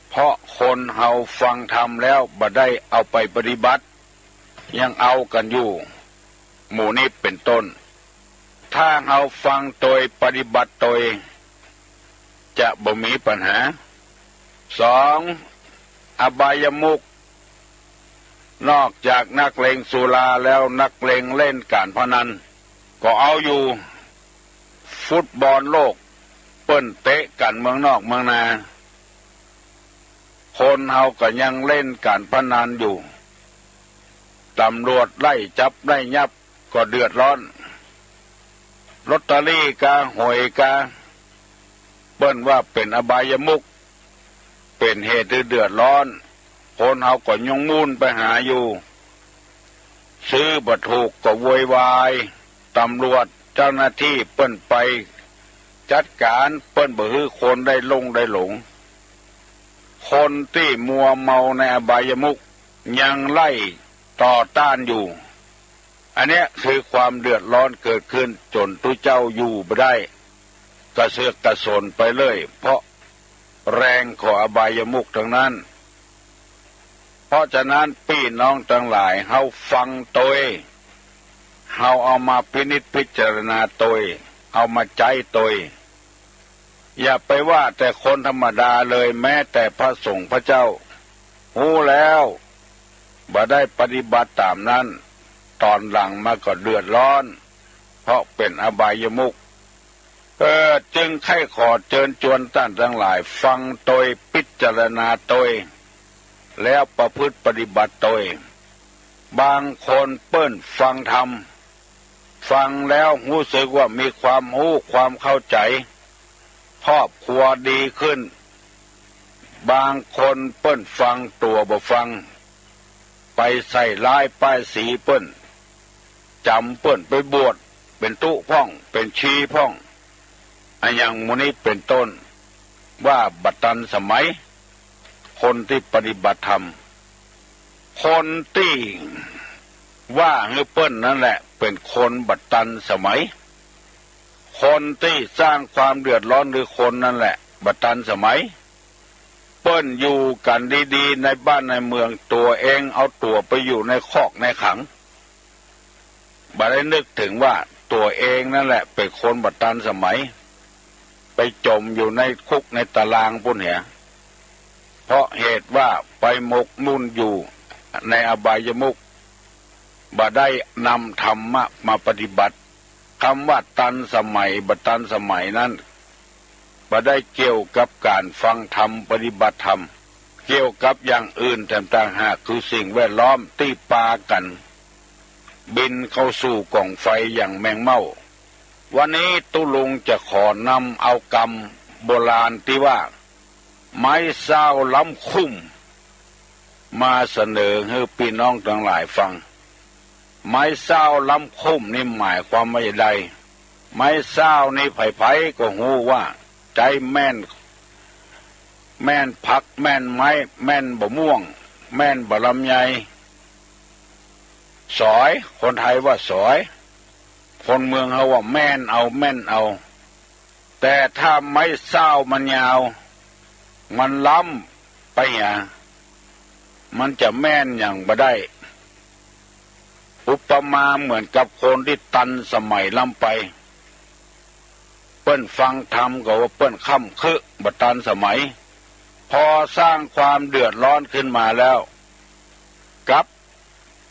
เพราะคนเฮาฟังธรรมแล้วบ่ได้เอาไปปฏิบัติยังเอากันอยู่หมู่นี้เป็นต้นถ้าเฮาฟังโดยปฏิบัติโดยจะบ่มีปัญหา2อบายมุขนอกจากนักเลงสุราแล้วนักเลงเล่นการพนันก็เอาอยู่ฟุตบอลโลกเปิ้นเตะกันเมืองนอกเมืองนาคนเฮาก็ยังเล่นการพนันอยู่ตำรวจไล่จับได้ยับก็เดือดร้อนลอตเตอรี่กาหวยกาเปิ้นว่าเป็นอบายมุขเป็นเหตุเดือดร้อนคนเฮาก็ยงมุ่นไปหาอยู่ซื้อบ่ถูกก็โวยวายตำรวจเจ้าหน้าที่เปิ้นไปจัดการเปิ้นบ่ฮือคนได้ลงได้หลงคนที่มัวเมาในอบายมุขยังไล่ต่อต้านอยู่อันเนี้ยคือความเดือดร้อนเกิดขึ้นจนทุเจ้าอยู่บ่ได้กระเสือกกระสนไปเลยเพราะแรงของอบายมุขทั้งนั้นเพราะฉะนั้นพี่น้องทั้งหลายเฮาฟังโดยเฮาเอามาพินิจพิจารณาโดยเอามาใจโดยอย่าไปว่าแต่คนธรรมดาเลยแม้แต่พระสงฆ์พระเจ้ารู้แล้วบ่ได้ปฏิบัติตามนั้นตอนหลังมาก็เดือดร้อนเพราะเป็นอบายมุขจึงให้ขอเชิญชวนท่านทั้งหลายฟังโดยพิจารณาโดยแล้วประพฤติปฏิบัติโดยบางคนเปิ้นฟังธรรม ฟังแล้วรู้สึกว่ามีความรู้ความเข้าใจครอบครัวดีขึ้นบางคนเปิ้นฟังตัวบ่ฟังไปใส่ร้ายป้ายสีเปิ้นจำเปิ้นไปบวชเป็นตุพ่องเป็นชีพ่องอันอย่างมูนี้เป็นต้นว่าบัดตันสมัยคนที่ปฏิบัติธรรมคนที่ว่าให้เปิ้นนั่นแหละเป็นคนบัดตันสมัยคนที่สร้างความเดือดร้อนหรือคนนั่นแหละบัดตันสมัยเปิ้นอยู่กันดีๆในบ้านในเมืองตัวเองเอาตัวไปอยู่ในคอกในขังบ่ได้นึกถึงว่าตัวเองนั่นแหละเป็นคนบัดตันสมัยไปจมอยู่ในคุกในตารางพุ่นเหียเพราะเหตุว่าไปหมกมุ่นอยู่ในอบายมุขบ่ได้นำธรรมะมาปฏิบัติคำว่าตันสมัยบัดตันสมัยนั้นบ่ได้เกี่ยวกับการฟังธรรมปฏิบัติธรรมเกี่ยวกับอย่างอื่นแต่ต่างหากคือสิ่งแวดล้อมตีปากันบินเข้าสู่กองไฟอย่างแมงเม่าวันนี้ตุลุงจะขอนำเอากรรมโบราณที่ว่าไม้เศร้าล้ำคุ้มมาเสนอให้พี่น้องทั้งหลายฟังไม้เศร้าล้ำคุ้มนี่หมายความว่าอย่างไรไม้เศร้านี่ไผ่ๆก็หูว่าใจแม่นผักแม่นไม้แม่นบะม่วงแม่นบะลำไยสอยคนไทยว่าสอยคนเมืองเขาว่าแม่นเอาแต่ถ้าไม้เศร้ามันยาวมันล้ำไปมันจะแม่นอย่างบ่ได้อุปมาเหมือนกับคนที่ตันสมัยล้ำไปเปิ้นฟังธรรมก็ว่าเปิ้นค่ำคือบัดตันสมัยพอสร้างความเดือดร้อนขึ้นมาแล้วกับ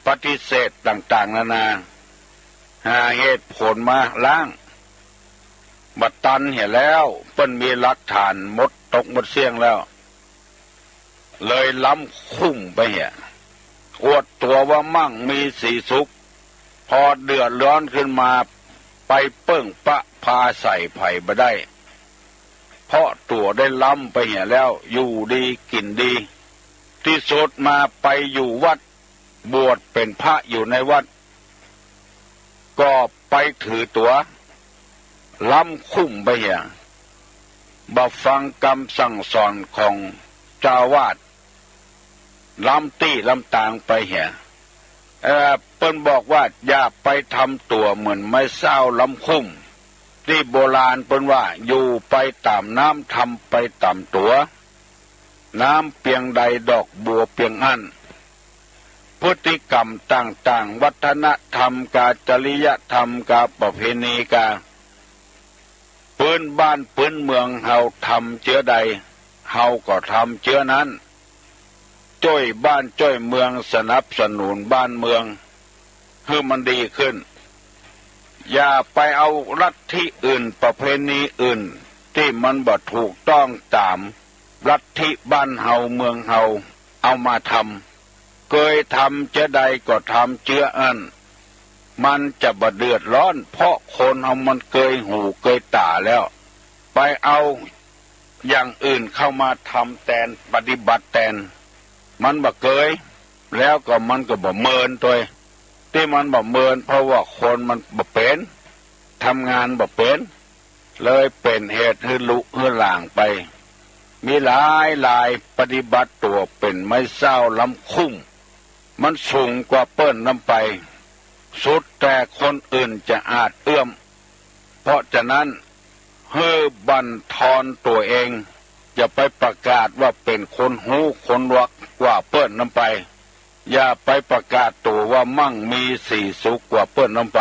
ปฏิเสธต่างๆนานาหาเหตุผลมาล้างบัดตันเห็นแล้วเปิ้นมีหลักฐานหมดตกหมดเสียงแล้วเลยล้ำคุ้มไปอวดตัวว่ามั่งมีสีสุขพอเดือดร้อนขึ้นมาไปเปิ้งปะพาใส่ไผ่บ่ได้เพราะตัวได้ล้ำไปแล้วอยู่ดีกินดีที่สุดมาไปอยู่วัดบวชเป็นพระอยู่ในวัดก็ไปถือตัวล้ำคุ้มไปบ่ฟังคำสั่งสอนของเจ้าวาดล้ำตี้ล้ำตางไปเปิ้นบอกว่าอย่าไปทำตัวเหมือนไม้เศร้าล้ำคุ้มที่โบราณเปิ้นว่าอยู่ไปตามน้ำทำไปตามตัวน้ำเปียงใดดอกบัวเปียงอันพฤติกรรมต่างๆวัฒนธรรมกาจริยธรรมกาประเพณีกาพื้นบ้านพื้นเมืองเฮาทำเชื้อใดเฮาก็ทำเชื้อนั้นจ้อยบ้านจ้อยเมืองสนับสนุนบ้านเมืองให้มันดีขึ้นอย่าไปเอาลัทธิอื่นประเพณีอื่นที่มันบ่ถูกต้องตามลัทธิบ้านเฮาเมืองเฮาเอามาทำเคยทำเชื้อใดก็ทำเชื้ออันมันจะบ่เดือดร้อนเพราะคนเฮามันเคยหูเคยตาแล้วไปเอาอย่างอื่นเข้ามาทำแทนปฏิบัติแทนมันบ่เคยแล้วก็มันก็บ่เมินตัวที่มันบ่เมินเพราะว่าคนมันบ่เป็นทำงานบ่เป็นเลยเป็นเหตุให้ลุให้หล่างไปมีหลายปฏิบัติตัวเป็นไม้เศร้าล้ำคุ้มมันสูงกว่าเปิ้นน้ำไปสุดแต่คนอื่นจะอาจเอื้อมเพราะฉะนั้นให้บั่นทอนตัวเองอย่าไปประกาศว่าเป็นคนหูคนวักกว่าเปิ้นน้ำไปอย่าไปประกาศตัวว่ามั่งมีสีสุขกว่าเปิ้นน้ำไป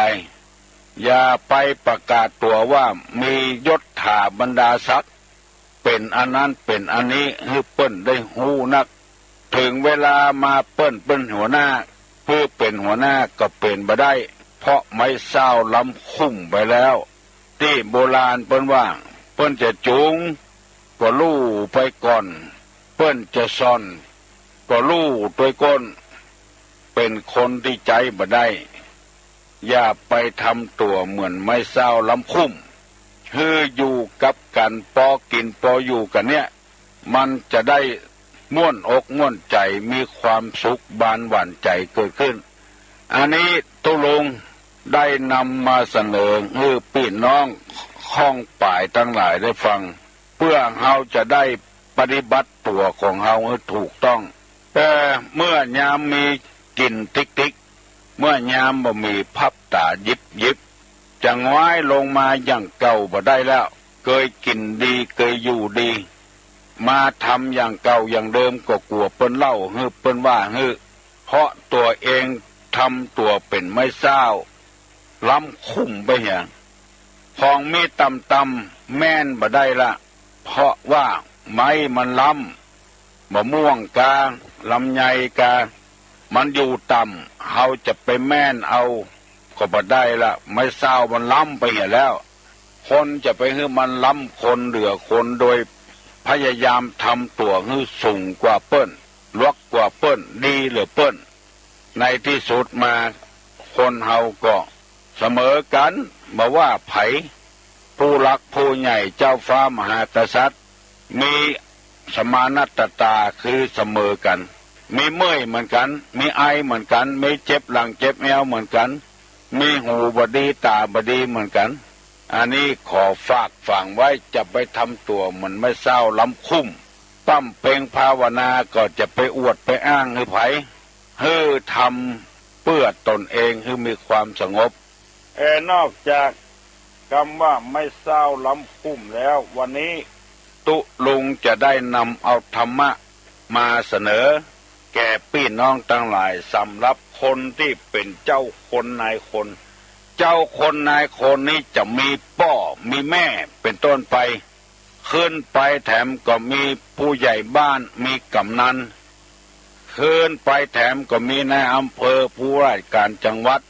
อย่าไปประกาศตัวว่ามียศถาบรรดาศักดิ์เป็นอันนั้นเป็นอันนี้ให้เปิ้นได้หูนักถึงเวลามาเปิ้นเป็นหัวหน้าเพื่อเป็นหัวหน้าก็เป็นบ่ได้เพราะไม้เศร้าล้ำคุ้มไปแล้วที่โบราณเปิ้นว่าเปิ้นจะจูงก็ลู่ไปก่อนเปิ้นจะซ่อนก็ลู่ตัวก้นเป็นคนที่ใจบ่ได้ อย่าไปทำตัวเหมือนไม่เศร้าลำคุ้มคืออยู่กับกันพอกินพออยู่กันเนี่ยมันจะได้ม่วนอกม่วนใจมีความสุขบานหวานใจเกิดขึ้นอันนี้ตุลงได้นำมาเสนอให้พี่น้องข้องป่ายทั้งหลายได้ฟังเพื่อเราจะได้ปฏิบัติตัวของเราให้ถูกต้องแต่เมื่อยามมีกลิ่นติ๊กเมื่อยามบ่มีพับตายิบจะง้อยลงมาอย่างเก่าบ่ได้แล้วเคยกินดีเคยอยู่ดีมาทำอย่างเก่าอย่างเดิมก็กลัวเปิ้นเล่าฮือเปิ้นว่าฮือเพราะตัวเองทำตัวเป็นไม่เศร้าล้ำคุ้มไปอย่างพองมีตำแม่นบ่ได้ละเพราะว่าไม้มันล้ำมะม่วงกาลำไยกามันอยู่ต่ำเขาจะไปแม่นเอาก็บ่ได้ละไม่เศร้ามันล้ำไปเหี้ยแล้วคนจะไปให้มันล้ำคนเหลือคนโดยพยายามทำตัวให้สูงกว่าเปิ้นลวกกว่าเปิ้นดีเหลือเปิ้นในที่สุดมาคนเฮาก็เสมอกันมาว่าไผผู้รักผู้ใหญ่เจ้าฟ้ามหากษัตริย์มีสมานัตตาคือเสมอกันมีเมื่อยเหมือนกันมีไอเหมือนกันมีเจ็บหลังเจ็บแอวเหมือนกันมีหูบดีตาบดีเหมือนกันอันนี้ขอฝากฝังไว้จะไปทำตัวเหมือนไม่เศร้าล้ำคุ้มปั้มเพลงภาวนาก็จะไปอวดไปอ้างให้ไผให้ทำเพื่อตนเองให้มีความสงบนอกจากคำว่าไม่เศร้าล้ำคุ้มแล้ววันนี้ตุลุงจะได้นำเอาธรรมะมาเสนอแก่พี่น้องทั้งหลายสำหรับคนที่เป็นเจ้าคนนายคนเจ้าคนนายคนนี้จะมีพ่อมีแม่เป็นต้นไปขึ้นไปแถมก็มีผู้ใหญ่บ้านมีกำนันขึ้นไปแถมก็มีนายอำเภอผู้ราชการจังหวัด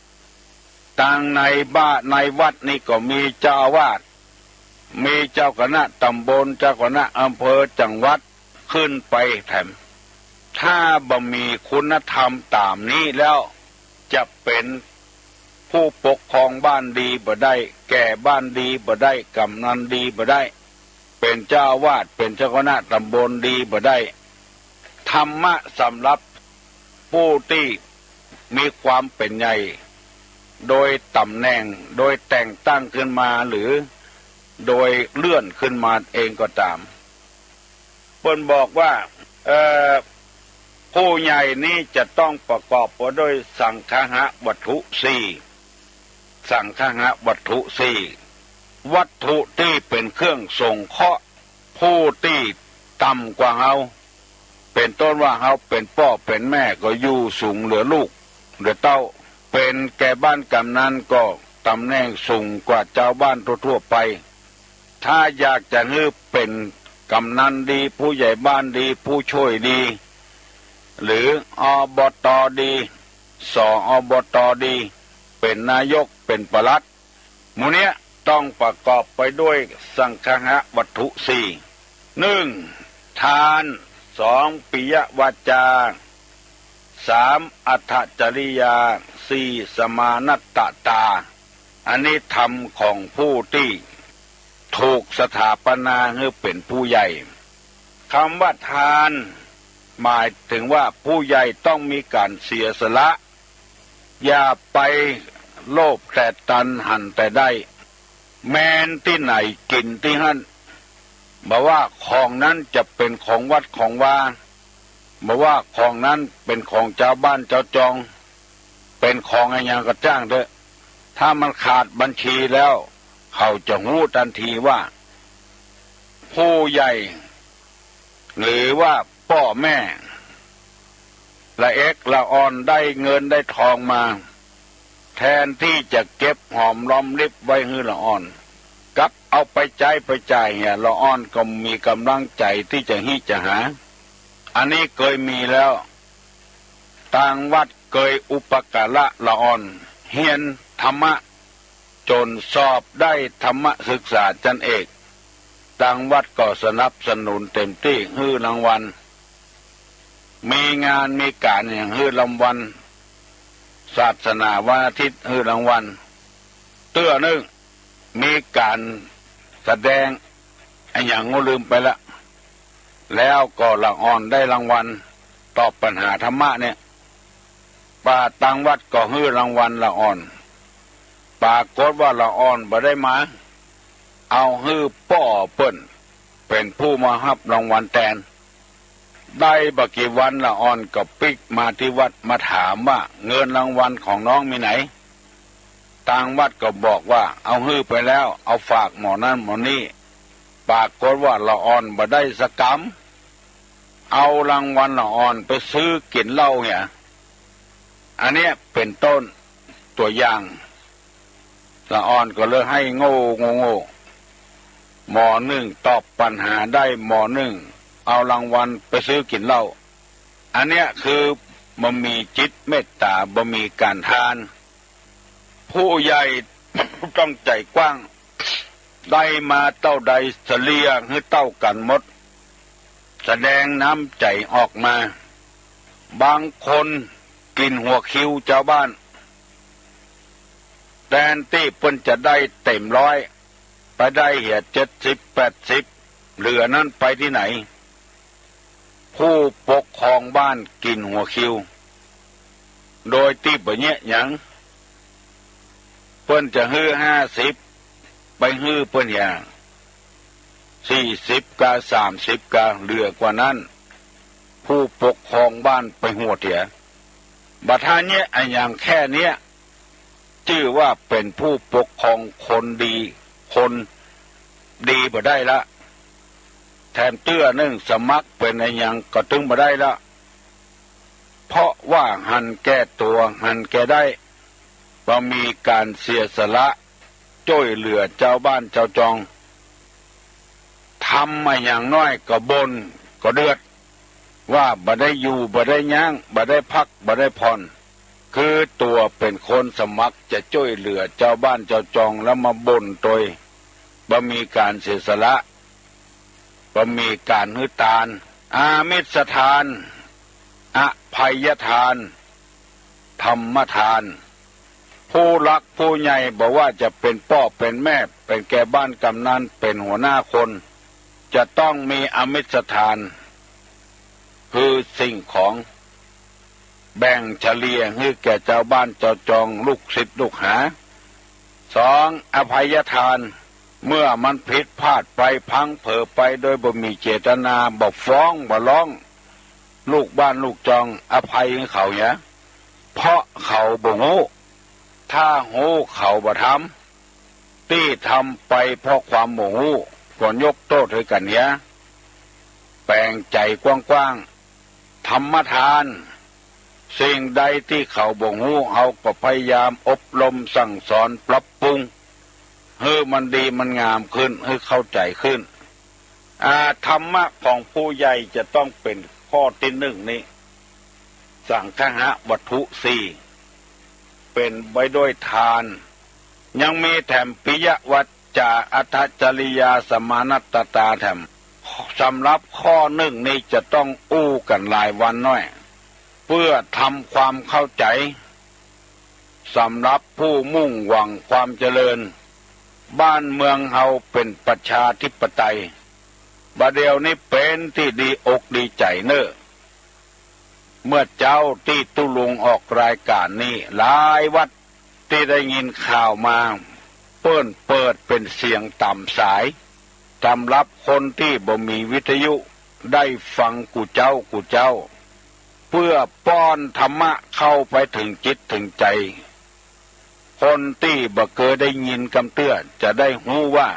ต่างในบ้านในวัดนี่ก็มีเจ้าอาวาสมีเจ้าคณะตำบลเจ้าคณะอำเภอจังหวัดขึ้นไปแถมถ้าบ่มีคุณธรรมตามนี้แล้วจะเป็นผู้ปกครองบ้านดีบ่ได้แก่บ้านดีบ่ได้กำนันดีบ่ได้เป็นเจ้าอาวาสเป็นเจ้าคณะตำบลดีบ่ได้ธรรมะสำหรับผู้ที่มีความเป็นใหญ่โดยตำแหน่งโดยแต่งตั้งขึ้นมาหรือโดยเลื่อนขึ้นมาเองก็ตามเพิ่นบอกว่าผู้ใหญ่นี้จะต้องประกอบไปด้วยสังฆะวัตถุสี่สังฆะวัตถุสี่วัตถุที่เป็นเครื่องส่งเคราะห์ผู้ที่ต่ำกว่าเฮาเป็นต้นว่าเฮาเป็นพ่อเป็นแม่ก็อยู่สูงเหลือลูกเหลือเต้าเป็นแก่บ้านกำนันก็ตำแหน่งสูงกว่าเจ้าบ้านทั่วๆไปถ้าอยากจะให้เป็นกำนันดีผู้ใหญ่บ้านดีผู้ช่วยดีหรืออบต.ดีสอบต.ดีเป็นนายกเป็นปลัดหมู่เนี้ยต้องประกอบไปด้วยสังฆะวัตถุสี่1ทาน2ปิยวาจา3อัตถจริยา4สมานัตตาอันนี้ธรรมของผู้ที่ถูกสถาปนาให้เป็นผู้ใหญ่คำว่าทานหมายถึงว่าผู้ใหญ่ต้องมีการเสียสละอย่าไปโลภแต่ตันหันแต่ได้แม้นที่ไหนกินที่นั่นบอกว่าของนั้นจะเป็นของวัดของวาบอกว่าของนั้นเป็นของเจ้าบ้านเจ้าจองเป็นของอะไรอย่างก็จ้างเถอะถ้ามันขาดบัญชีแล้วเขาจะรู้ทันทีว่าผู้ใหญ่หรือว่าพ่อแม่ละเอ็กละอ่อนได้เงินได้ทองมาแทนที่จะเก็บหอมรอมริบไว้ให้ละอ่อนกับเอาไปจ่ายเนี่ยละอ่อนก็มีกำลังใจที่จะหิจะหาอันนี้เคยมีแล้วต่างวัดเคยอุปการะละอ่อนเฮียนธรรมะจนสอบได้ธรรมศึกษาชั้นเอกต่างวัดก็สนับสนุนเต็มที่ให้รางวัลมีงานมีการอย่างให้รางวัล ศาสนาวันอาทิตย์ฮือรางวัลเตื้อนึงมีการแสดงอย่างงูลืมไปละแล้วก็ละอ่อนได้รางวัลตอบปัญหาธรรมะเนี่ยป่าตังวัดก็ฮื้อรางวัลละอ่อนปรากฏว่าละอ่อนบ่ได้มาเอาฮื้อป้อเปิ้นเป็นผู้มารับรางวัลแทนได้บกี่วันละอ่อนก็ปิกมาที่วัดมาถามว่าเงินรางวัลของน้องมีไหนทางวัดก็บอกว่าเอาฮื้อไปแล้วเอาฝากหมอนั่นหมอนี่ปรากฏว่าละอ่อนบ่ได้สักกำเอารางวัลละอ่อนไปซื้อกินเหล้าเนี่ยอันเนี้ยเป็นต้นตัวอย่างละอ่อนก็เลยให้โง่หมอหนึ่งตอบปัญหาได้หมอหนึ่งเอารางวัลไปซื้อกินเหล้าอันเนี้ยคือบ่มีจิตเมตตาบ่มีการทานผู้ใหญ่ ต้องใจกว้างได้มาเต้าใดเฉลี่ยให้เต้ากันหมดแสดงน้ำใจออกมาบางคนกินหัวคิวเจ้าบ้านแทนที่เพิ่นจะได้เต็มร้อยไปได้เหี่ย70-80เหลือนั้นไปที่ไหนผู้ปกครองบ้านกินหัวคิวโดยที่บ่แยะหยังเพิ่นจะฮื้อ50ไปฮื้อเพิ่นอย่าง40กะ30กะเหลือกว่านั้นผู้ปกครองบ้านไปหัวเถียบัดท่าเนี้ยอย่างแค่เนี้ยชื่อว่าเป็นผู้ปกครองคนดีบ่ได้ละแถมเตื้อนึ่งสมัครเป็นอย่างก็ตึงบ่ได้ละเพราะว่าหันแก้ตัวหันแก้ได้บ่มีการเสียสละช่วยเหลือเจ้าบ้านเจ้าจองทำมาอย่างน้อยก็บ่นก็เดือดว่าบ่ได้อยู่บ่ได้ย่างบ่ได้พักบ่ได้ผ่อนคือตัวเป็นคนสมัครจะช่วยเหลือเจ้าบ้านเจ้าจองแล้วมาบ่นตัวบ่มีการเสียสละบ่มีการหื้อตานอามิสทานอภัยทานธรรมทานผู้รักผู้ใหญ่บอกว่าจะเป็นพ่อเป็นแม่เป็นแก่บ้านกำนันเป็นหัวหน้าคนจะต้องมีอมิสทานคือสิ่งของแบ่งเฉลี่ยให้แก่เจ้าบ้านเจ้าจองลูกศิษย์ลูกหา2อภัยทานเมื่อมันผิดพลาดไปพังเผลอไปโดยบ่มีเจตนาบ่ฟ้องบ่ร้องลูกบ้านลูกจองอภัยให้เขาเนี่ยเพราะเขาบ่รู้ถ้ารู้เขาบ่ทำที่ทำไปเพราะความโมโหก่อนยกโทษให้กันเนี่ยแปลงใจกว้างๆธรรมทานสิ่งใดที่เขาบ่รู้เอาก็พยายามอบรมสั่งสอนปรับปรุงให้มันดีมันงามขึ้นให้เข้าใจขึ้นธรรมะของผู้ใหญ่จะต้องเป็นข้อที่1นี้สังฆะวัตถุ4เป็นไว้ด้วยทานยังมีแถมปิยวัจจาอัตจริยาสมานัตตาแถมสำหรับข้อ1นี้จะต้องอู้กันหลายวันน้อยเพื่อทำความเข้าใจสำหรับผู้มุ่งหวังความเจริญบ้านเมืองเฮาเป็นประชาธิปไตยบัดเดี๋ยวนี้เป็นที่ดีอกดีใจเน้อเมื่อเจ้าที่ตุลุงออกรายการนี้หลายวัดที่ได้ยินข่าวมาเปิดเป็นเสียงต่ำสายสำหรับคนที่บ่มีวิทยุได้ฟังกูเจ้าเพื่อป้อนธรรมะเข้าไปถึงจิตถึงใจคนที่บ่เคยได้ยินคำเตือนจะได้รู้ว่า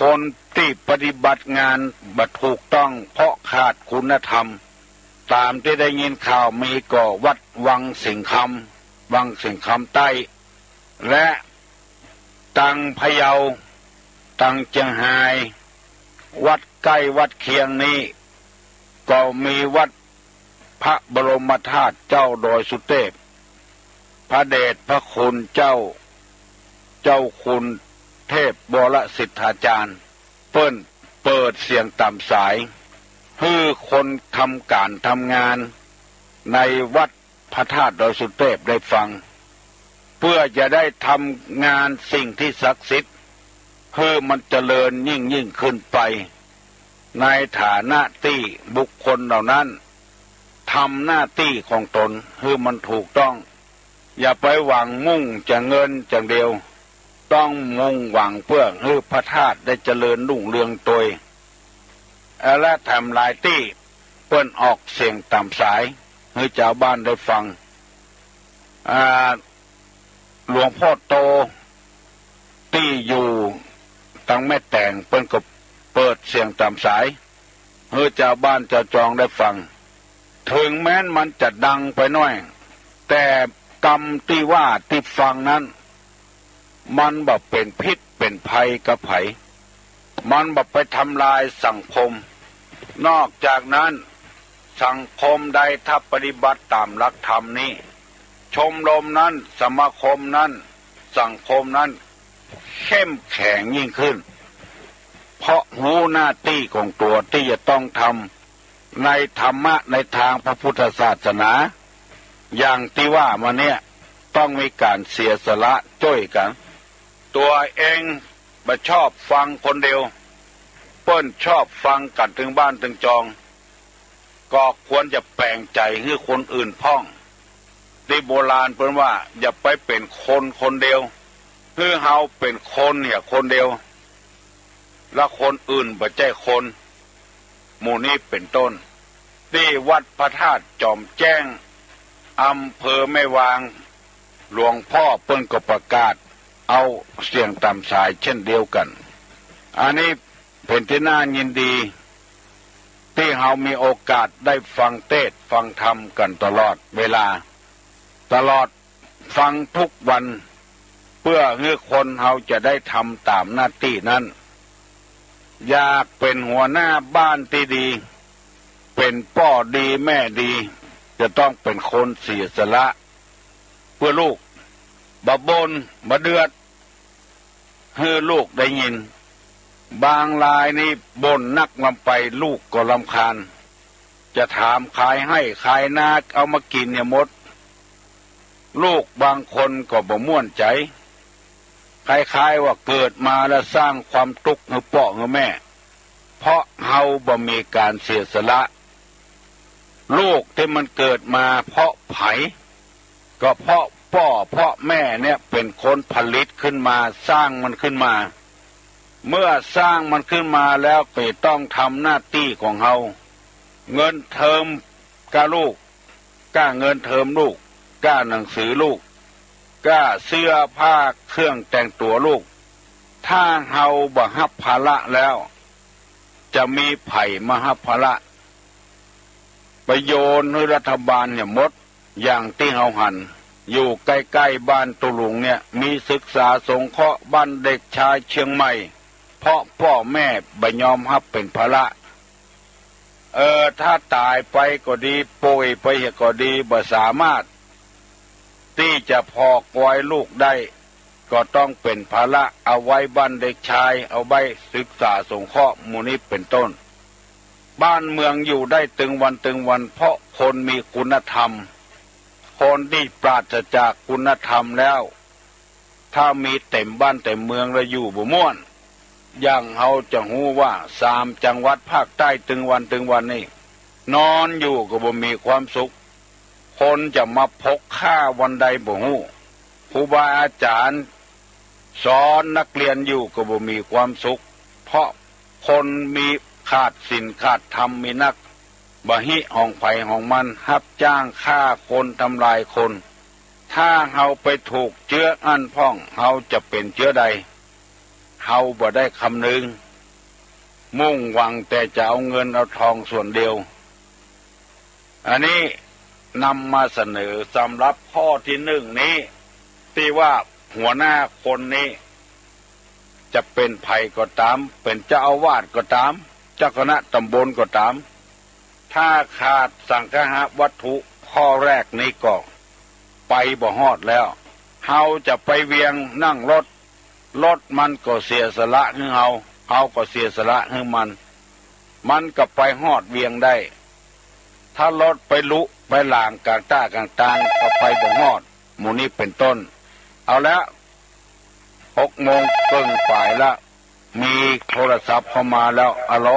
คนที่ปฏิบัติงานบ่ถูกต้องเพราะขาดคุณธรรมตามที่ได้ยินข่าวมีก็วัดวังสิงคำใต้และตังพะเยาตังเชียงไฮ้วัดใกล้วัดเคียงนี้ก็มีวัดพระบรมธาตุเจ้าดอยสุเทพพระเดชพระคุณเจ้าคุณเทพบรสิทธาจารย์เปิดเสียงต่ำสายให้คนทำการทำงานในวัดพ พระธาตุดอยสุเทพได้ฟังเพื่อจะได้ทำงานสิ่งที่ศักดิ์สิทธิ์เพื่อมันเจริญยิ่งขึ้นไปในฐานะที่บุคคลเหล่านั้นทำหน้าที่ของตนให้มันถูกต้องอย่าไปหวังมุ่งจะเงินอย่างเดียวต้องมุ่งหวังเพื่อให้พระธาตุได้เจริญรุ่งเรืองโดยและทำลายที่เปิ้นออกเสียงต่ำสายให้ชาวบ้านได้ฟังหลวงพ่อโตที่อยู่ตั้งแม่แต่งเปิ้นก็เปิดเสียงต่ำสายให้ชาวบ้านชาวจองได้ฟังถึงแม้นมันจะดังไปหน่อยแต่กรรมที่ว่าที่ฟังนั้นมันแบบเป็นพิษเป็นภัยกับไผมันแบบไปทำลายสังคมนอกจากนั้นสังคมใดถ้าปฏิบัติตามหลักธรรมนี้ชมรมนั้นสมาคมนั้นสังคมนั้นเข้มแข็งยิ่งขึ้นเพราะรู้หน้าที่ของตัวที่จะต้องทำในธรรมะในทางพระพุทธศาสนาอย่างที่ว่ามาเนี่ยต้องมีการเสียสละช่วยกันตัวเองไม่ชอบฟังคนเดียวเปิ้นชอบฟังกันถึงบ้านถึงจองก็ควรจะแปลงใจให้คนอื่นพ้องที่โบราณเปิ้นว่าอย่าไปเป็นคนคนเดียวคือเฮาเป็นคนเนี่ยคนเดียวแล้วคนอื่นบ่ใช่คนหมู่นี้เป็นต้นที่วัดพระธาตุจอมแจ้งอำเภอแม่วางหลวงพ่อเปิ้นก็ประกาศเอาเสียงต่ำสายเช่นเดียวกันอันนี้เป็นที่น่ายินดีที่เฮามีโอกาสได้ฟังเทศน์ฟังธรรมกันตลอดเวลาตลอดฟังทุกวันเพื่อให้คนเฮาจะได้ทำตามหน้าที่นั้นอยากเป็นหัวหน้าบ้านที่ดีเป็นพ่อดีแม่ดีจะต้องเป็นคนเสียสละเพื่อลูกบ่บ่นบ่เดือดให้ลูกได้ยินบางรายนี่บ่นนักลำไปลูกก็รำคาญจะถามขายให้ขายนาเอามากินเนี่ยหมดลูกบางคนก็บ่ม่วนใจคล้ายๆว่าเกิดมาแล้วสร้างความทุกข์ให้พ่อให้แม่เพราะเฮาบ่มีการเสียสละลูกที่มันเกิดมาเพราะไผก็เพราะพ่อเพราะแม่เนี่ยเป็นคนผลิตขึ้นมาสร้างมันขึ้นมาเมื่อสร้างมันขึ้นมาแล้วก็ต้องทำหน้าที่ของเฮาเงินเทอมกะลูกก้าเงินเทอมลูกก้าหนังสือลูกก้าเสื้อผ้าเครื่องแต่งตัวลูกถ้าเฮาบ่รับภาระแล้วจะมีไผมารับภาระไปโยนให้รัฐบาลเนี่ยหมดอย่างที่เฮาหันอยู่ใกล้ๆบ้านตุลุงเนี่ยมีศึกษาสงเคราะห์บ้านเด็กชายเชียงใหม่เพราะพ่อแม่บ่ยอมรับเป็นภาระถ้าตายไปก็ดีป่วยไปก็ดีบ่สามารถที่จะพอกไว้ลูกได้ก็ต้องเป็นภาระเอาไว้บ้านเด็กชายเอาไว้ศึกษาสงเคราะห์หมู่นี้เป็นต้นบ้านเมืองอยู่ได้ตึงวันเพราะคนมีคุณธรรมคนที่ปราศจากคุณธรรมแล้วถ้ามีเต็มบ้านเต็มเมืองแล้วอยู่บ่ม่วนอย่างเฮาจะฮู้ว่า3จังหวัดภาคใต้ตึงวันนี่นอนอยู่ก็บ่มีความสุขคนจะมาพกข้าวันใดบ่ฮู้ครูบาอาจารย์สอนนักเรียนอยู่ก็บ่มีความสุขเพราะคนมีขาดศีลขาดธรรมมีนักบะหิห้องไผห้องมันรับจ้างฆ่าคนทำลายคนถ้าเฮาไปถูกเชื้ออันพ่องเฮาจะเป็นเชื้อใดเฮาบ่ได้คำนึงมุ่งหวังแต่จะเอาเงินเอาทองส่วนเดียวอันนี้นำมาเสนอสำหรับข้อที่1นี้ที่ว่าหัวหน้าคนนี้จะเป็นไผก็ตามเป็นเจ้าอาวาสก็ตามเจ้าคณะตำบลก็ตามถ้าขาดสังฆะวัตถุข้อแรกนี้ก็ไปบ่ฮอดแล้วเฮาจะไปเวียงนั่งรถมันก็เสียสละให้เฮาก็เสียสละให้มันก็ไปฮอดเวียงได้ถ้ารถไปลุ ไปหลางกลางต้ากลางตางก็ไปบ่ฮอดหมู่นี้เป็นต้นเอาละ6 โมงครึ่งฝ่ายละมีโทรศัพท์เข้ามาแล้วอะโหล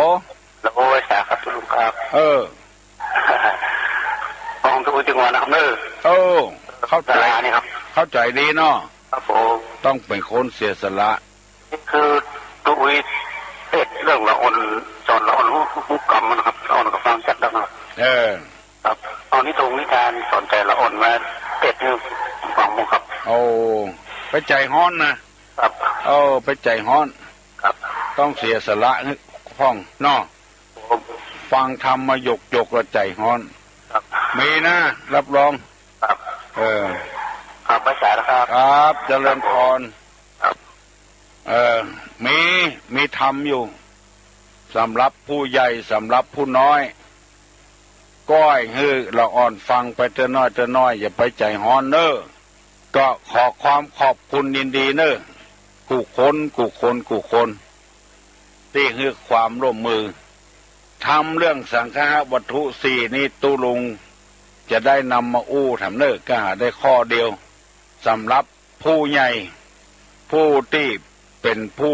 แล้วโอ้ยสาครับทุลุงครับของทุกจังหวัดนะครับเข้าใจนี่ครับเข้าใจดีเนาะครับผมต้องเป็นคนเสียสละนี่คือตัวเรื่องละอ่อนสอนละอ่อนมุกกรรมนะครับละอ่อนกับฟังจัดนะครับครับตอนนี้ตรงนิทานสอนใจละอ่อนมานี่ฟังมุกครับไปใจฮ้อนนะครับไปใจฮ้อนครับต้องเสียสละพ้องเนาะฟังธรรมมาหยกละใจฮ้อนครับมีนะรับรองครับครับภาษาครับครับเจริญพรครับมีธรรมอยู่สำหรับผู้ใหญ่สำหรับผู้น้อยก้อยละอ่อนฟังไปเถอะน้อยอย่าไปใจฮ้อนเน้อก็ขอความขอบคุณยินดีเน้อกูคนที่ให้ความร่วมมือทำเรื่องสังฆะวัตถุ4นี้ตุลุงจะได้นำมาอู้ทำเน้อก็หาได้ข้อเดียวสำหรับผู้ใหญ่ผู้ที่เป็นผู้